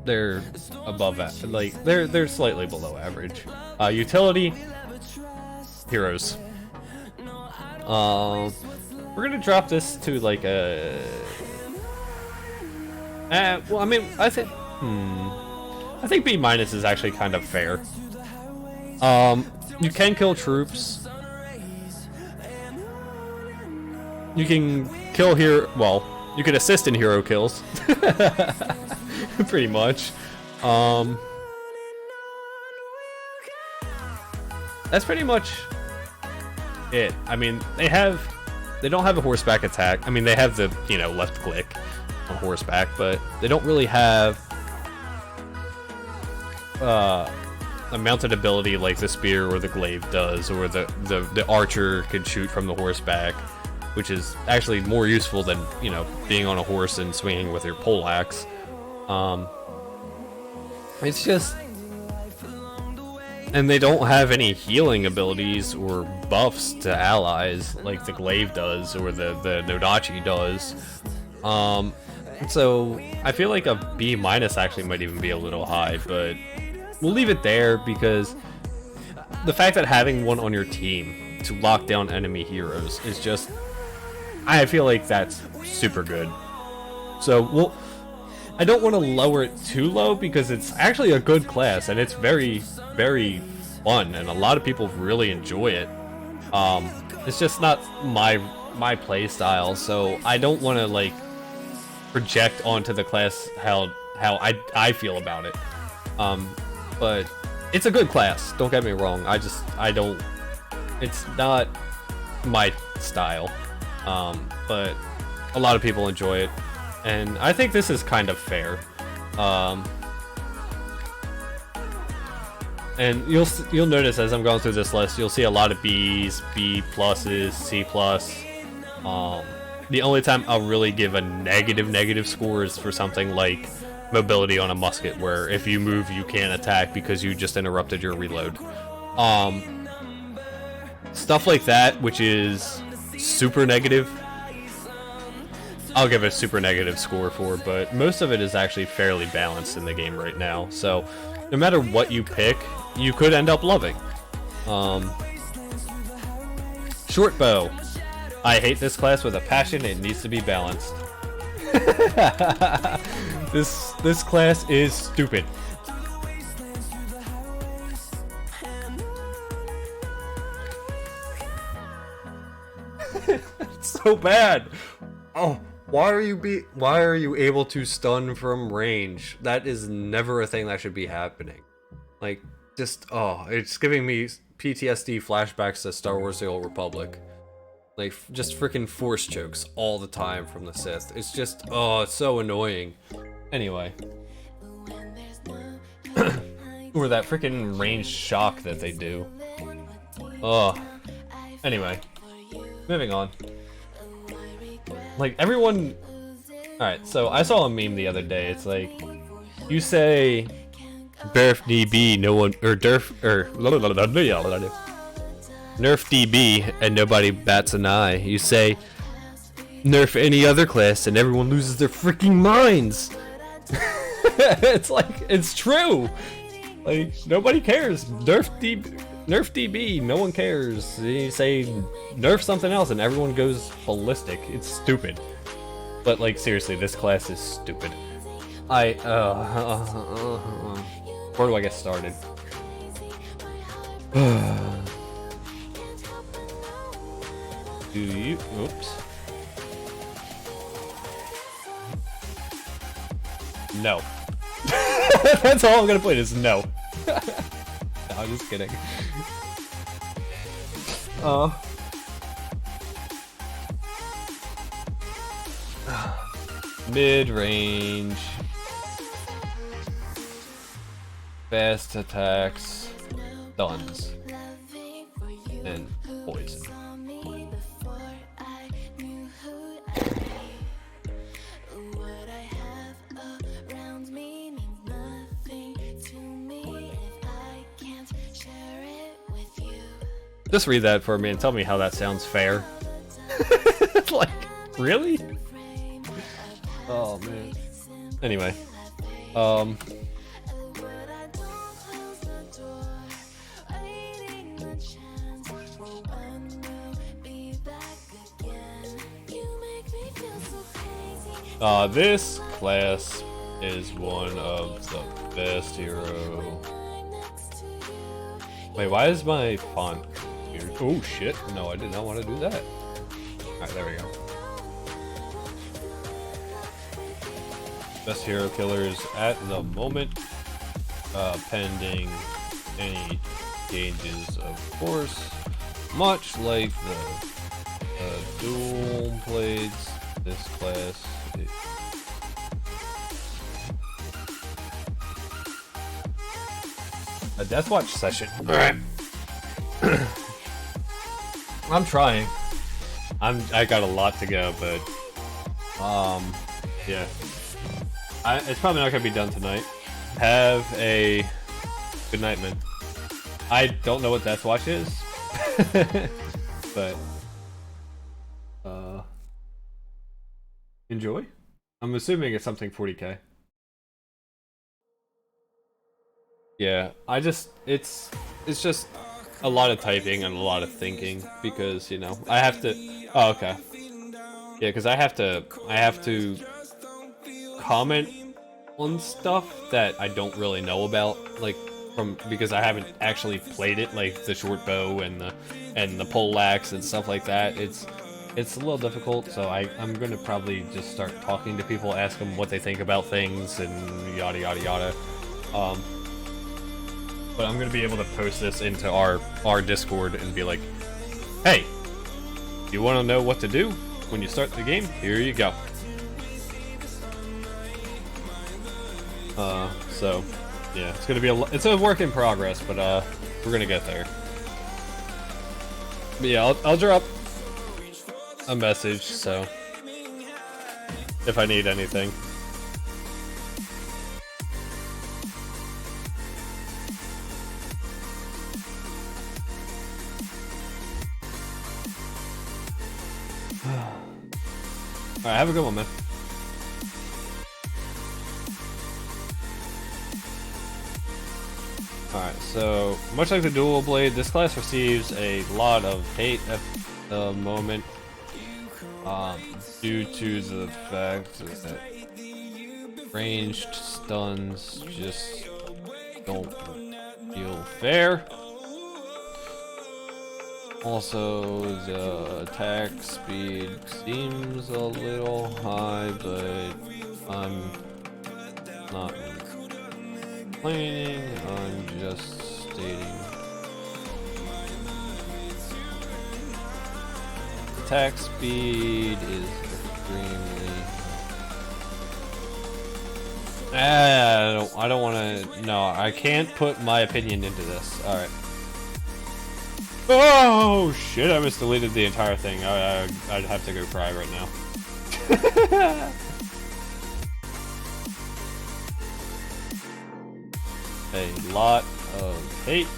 they're above that. Like, they're slightly below average. Utility, heroes. We're gonna drop this to like a. Well, I mean, I think B minus is actually kind of fair. You can kill troops. You can kill hero. Well, you can assist in hero kills. Pretty much. That's pretty much it. I mean, they don't have a horseback attack. I mean, they have the, left click on horseback, but they don't really have a mounted ability like the spear or the glaive does, or the archer can shoot from the horseback, which is actually more useful than, being on a horse and swinging with your poleaxe. It's just... And they don't have any healing abilities or buffs to allies like the glaive does or the Nodachi does. So I feel like a B minus actually might even be a little high, but we'll leave it there because the fact that having one on your team to lock down enemy heroes is just... I feel like that's super good. So I don't want to lower it too low because it's actually a good class and it's very, very fun and a lot of people really enjoy it. It's just not my play style, so I don't want to like project onto the class how I feel about it. But it's a good class, don't get me wrong. It's not my style. But a lot of people enjoy it, and I think this is kind of fair. And you'll notice as I'm going through this list, you'll see a lot of B's, B pluses, C plus. The only time I'll really give a negative score is for something like mobility on a musket, where if you move, you can't attack because you just interrupted your reload. Stuff like that, which is super negative, I'll give it a super negative score for, but most of it is actually fairly balanced in the game right now, so no matter what you pick, you could end up loving. Short bow. I hate this class with a passion, it needs to be balanced. This class is stupid. It's so bad. Oh, why are you able to stun from range? That is never a thing that should be happening. Like, just it's giving me PTSD flashbacks to Star Wars: The Old Republic. Like, just freaking force chokes all the time from the Sith. It's just, it's so annoying. Anyway. Or that freaking range shock that they do. Anyway. Moving on. Like, everyone... Alright, so I saw a meme the other day. It's like, you say... Nerf DB, no one... Or Nerf DB, and nobody bats an eye. You say... Nerf any other class, and everyone loses their freaking minds! It's like, it's true! Like, nobody cares. Nerf DB... Nerf DB, no one cares. You say nerf something else and everyone goes ballistic. It's stupid. But like seriously, this class is stupid. Where do I get started? Do you? Oops. No. That's all I'm gonna put is no. No, I'm just kidding. Mid-range. Fast attacks. Stuns. And poison. Just read that for me and tell me how that sounds fair. Like, really? Oh man. Anyway, this class is one of the best hero. Wait, why is my font weird? Oh shit, no, I did not want to do that. Alright, there we go. Best hero killers at the moment, pending any changes, of course. Much like the dual blades, this class. A Deathwatch session. I'm trying. I got a lot to go, but yeah. It's probably not gonna be done tonight. Have a good night, man. I don't know what Deathwatch is, but enjoy. I'm assuming it's something 40k. Yeah, it's just a lot of typing and a lot of thinking because, you know, I have to. Oh, okay. Yeah, because I have to comment on stuff that I don't really know about, like because I haven't actually played it, like the short bow and the poleaxe and stuff like that. It's a little difficult, so I'm gonna probably just start talking to people, ask them what they think about things and yada yada yada. But I'm gonna be able to post this into our Discord and be like, hey, you want to know what to do when you start the game? Here you go. So yeah, it's gonna be it's a work in progress, but we're gonna get there. But yeah, I'll drop a message, so if I need anything. Alright, have a good one, man. Alright, so much like the dual blade, this class receives a lot of hate at the moment, due to the fact that ranged stuns just don't feel fair. Also, the attack speed seems a little high, but I'm not complaining, I'm just stating. Attack speed is extremely... I don't want to... No, I can't put my opinion into this. Alright. Oh shit, I just deleted the entire thing. I'd have to go cry right now. A lot of hate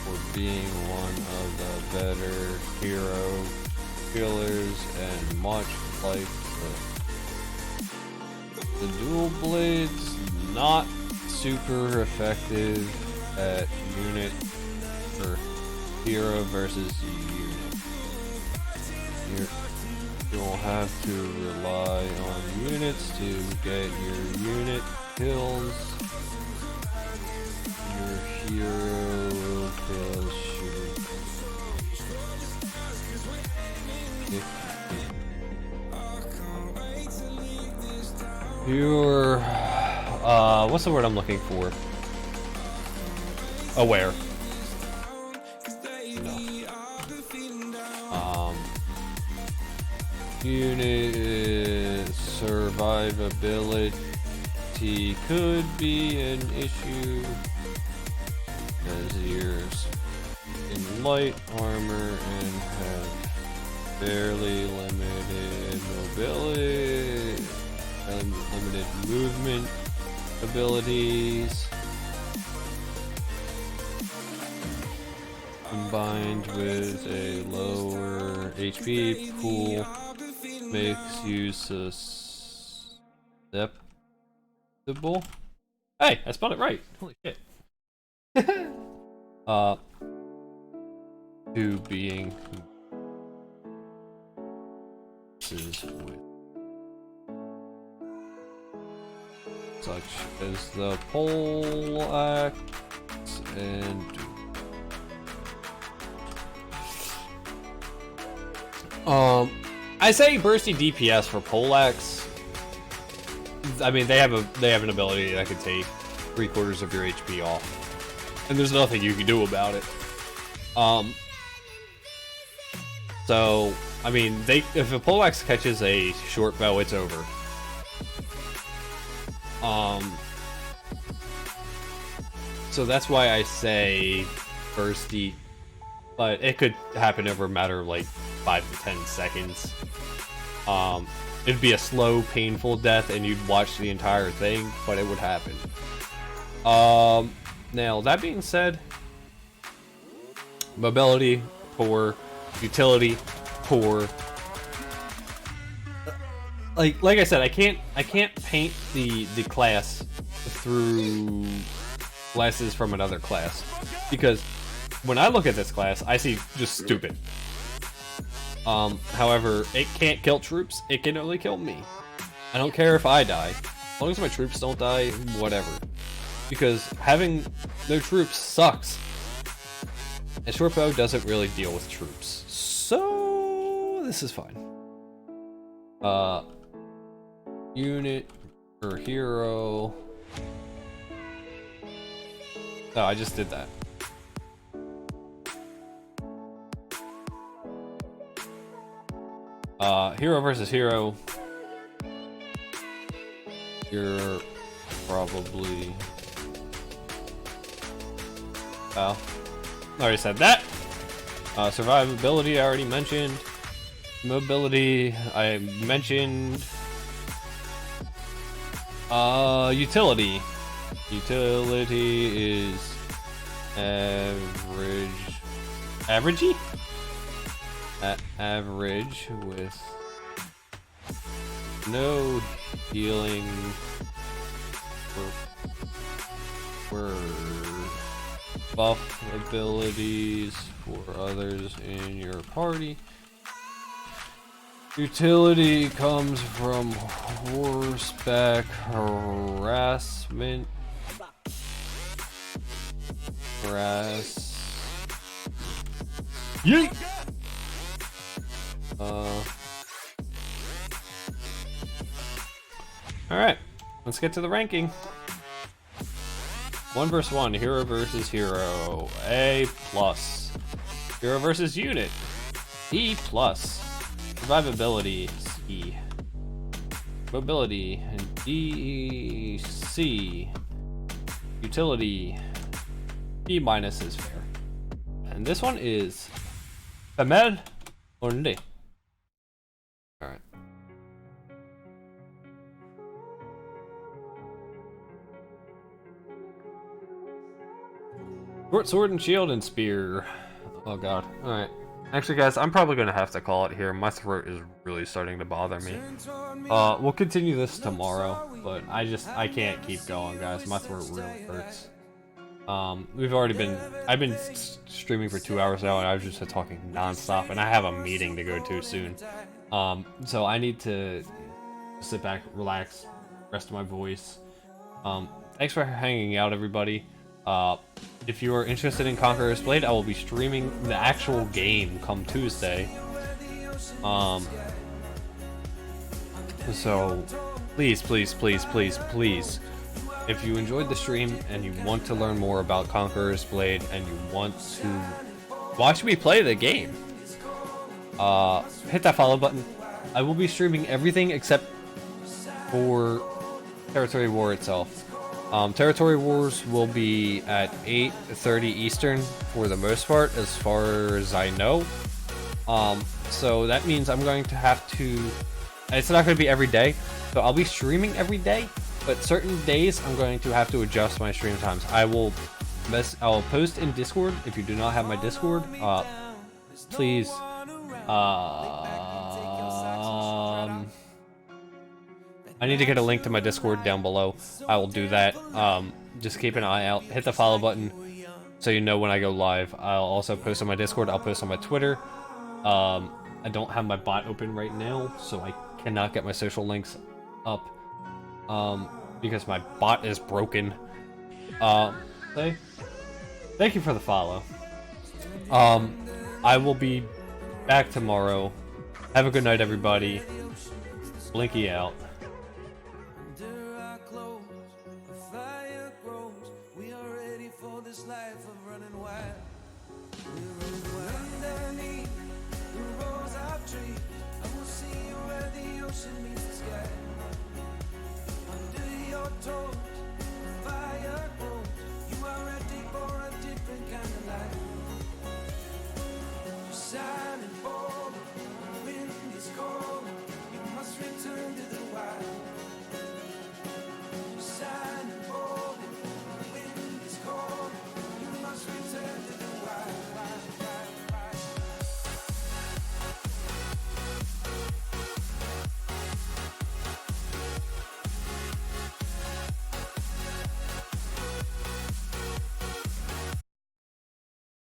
for being one of the better hero killers, and much like the dual blades, not super effective at unit or hero versus unit. You will have to rely on units to get your unit kills. Your hero kills should. You're what's the word I'm looking for? Aware. No. Unit survivability could be an issue as you're in light armor and have fairly limited mobility and limited movement abilities. Combined with a lower HP pool makes you susceptible. Hey, I spelled it right. Holy shit. To being with such as the pole axe and I say bursty DPS for Poleaxe. I mean, they have an ability that could take 3/4 of your HP off, and there's nothing you can do about it. So I mean, if a Poleaxe catches a short bow, it's over. So that's why I say bursty, but it could happen over a matter of like 5 to 10 seconds. It'd be a slow, painful death, and you'd watch the entire thing, but it would happen. Now, that being said, mobility, poor. Utility, poor. Like I said, I can't paint the class through glasses from another class, because when I look at this class, I see just stupid. However, it can't kill troops, it can only kill me. I don't care if I die. As long as my troops don't die, whatever. Because having no troops sucks. And short bow doesn't really deal with troops. So, this is fine. Unit or hero. No, I just did that. Hero versus hero. You're probably... Oh. I already said that. Survivability I already mentioned. Mobility I mentioned. Utility. Utility is average. Averagey? Average with no healing for buff abilities for others in your party. Utility comes from horseback harassment. Yeet! Alright, let's get to the ranking. 1 vs 1, hero versus hero, A+. Hero versus unit, B+. Survivability, C. Mobility, D, C. Utility, B- is fair. And this one is Femel Only. Alright. Short sword and shield and spear. Oh god. Alright. Actually guys, I'm probably gonna have to call it here. My throat is really starting to bother me. We'll continue this tomorrow, but I can't keep going, guys. My throat really hurts. I've been streaming for 2 hours now, and I was just talking nonstop, and I have a meeting to go to soon. So I need to sit back, relax, rest my voice. Thanks for hanging out, everybody. If you are interested in Conqueror's Blade, I will be streaming the actual game come Tuesday. So please, please, please, please, please, if you enjoyed the stream and you want to learn more about Conqueror's Blade and you want to watch me play the game, hit that follow button. I will be streaming everything except for Territory War itself. Territory Wars will be at 8:30 Eastern for the most part, as far as I know. So that means I'm going to have to... It's not going to be every day, so I'll be streaming every day, but certain days I'm going to have to adjust my stream times. I'll post in Discord. If you do not have my Discord, please, I need to get a link to my Discord down below. I will do that. Just keep an eye out. Hit the follow button so you know when I go live. I'll also post on my Discord. I'll post on my Twitter. I don't have my bot open right now, so I cannot get my social links up because my bot is broken. Thank you for the follow. I will be back tomorrow. Have a good night, everybody. Blinky out.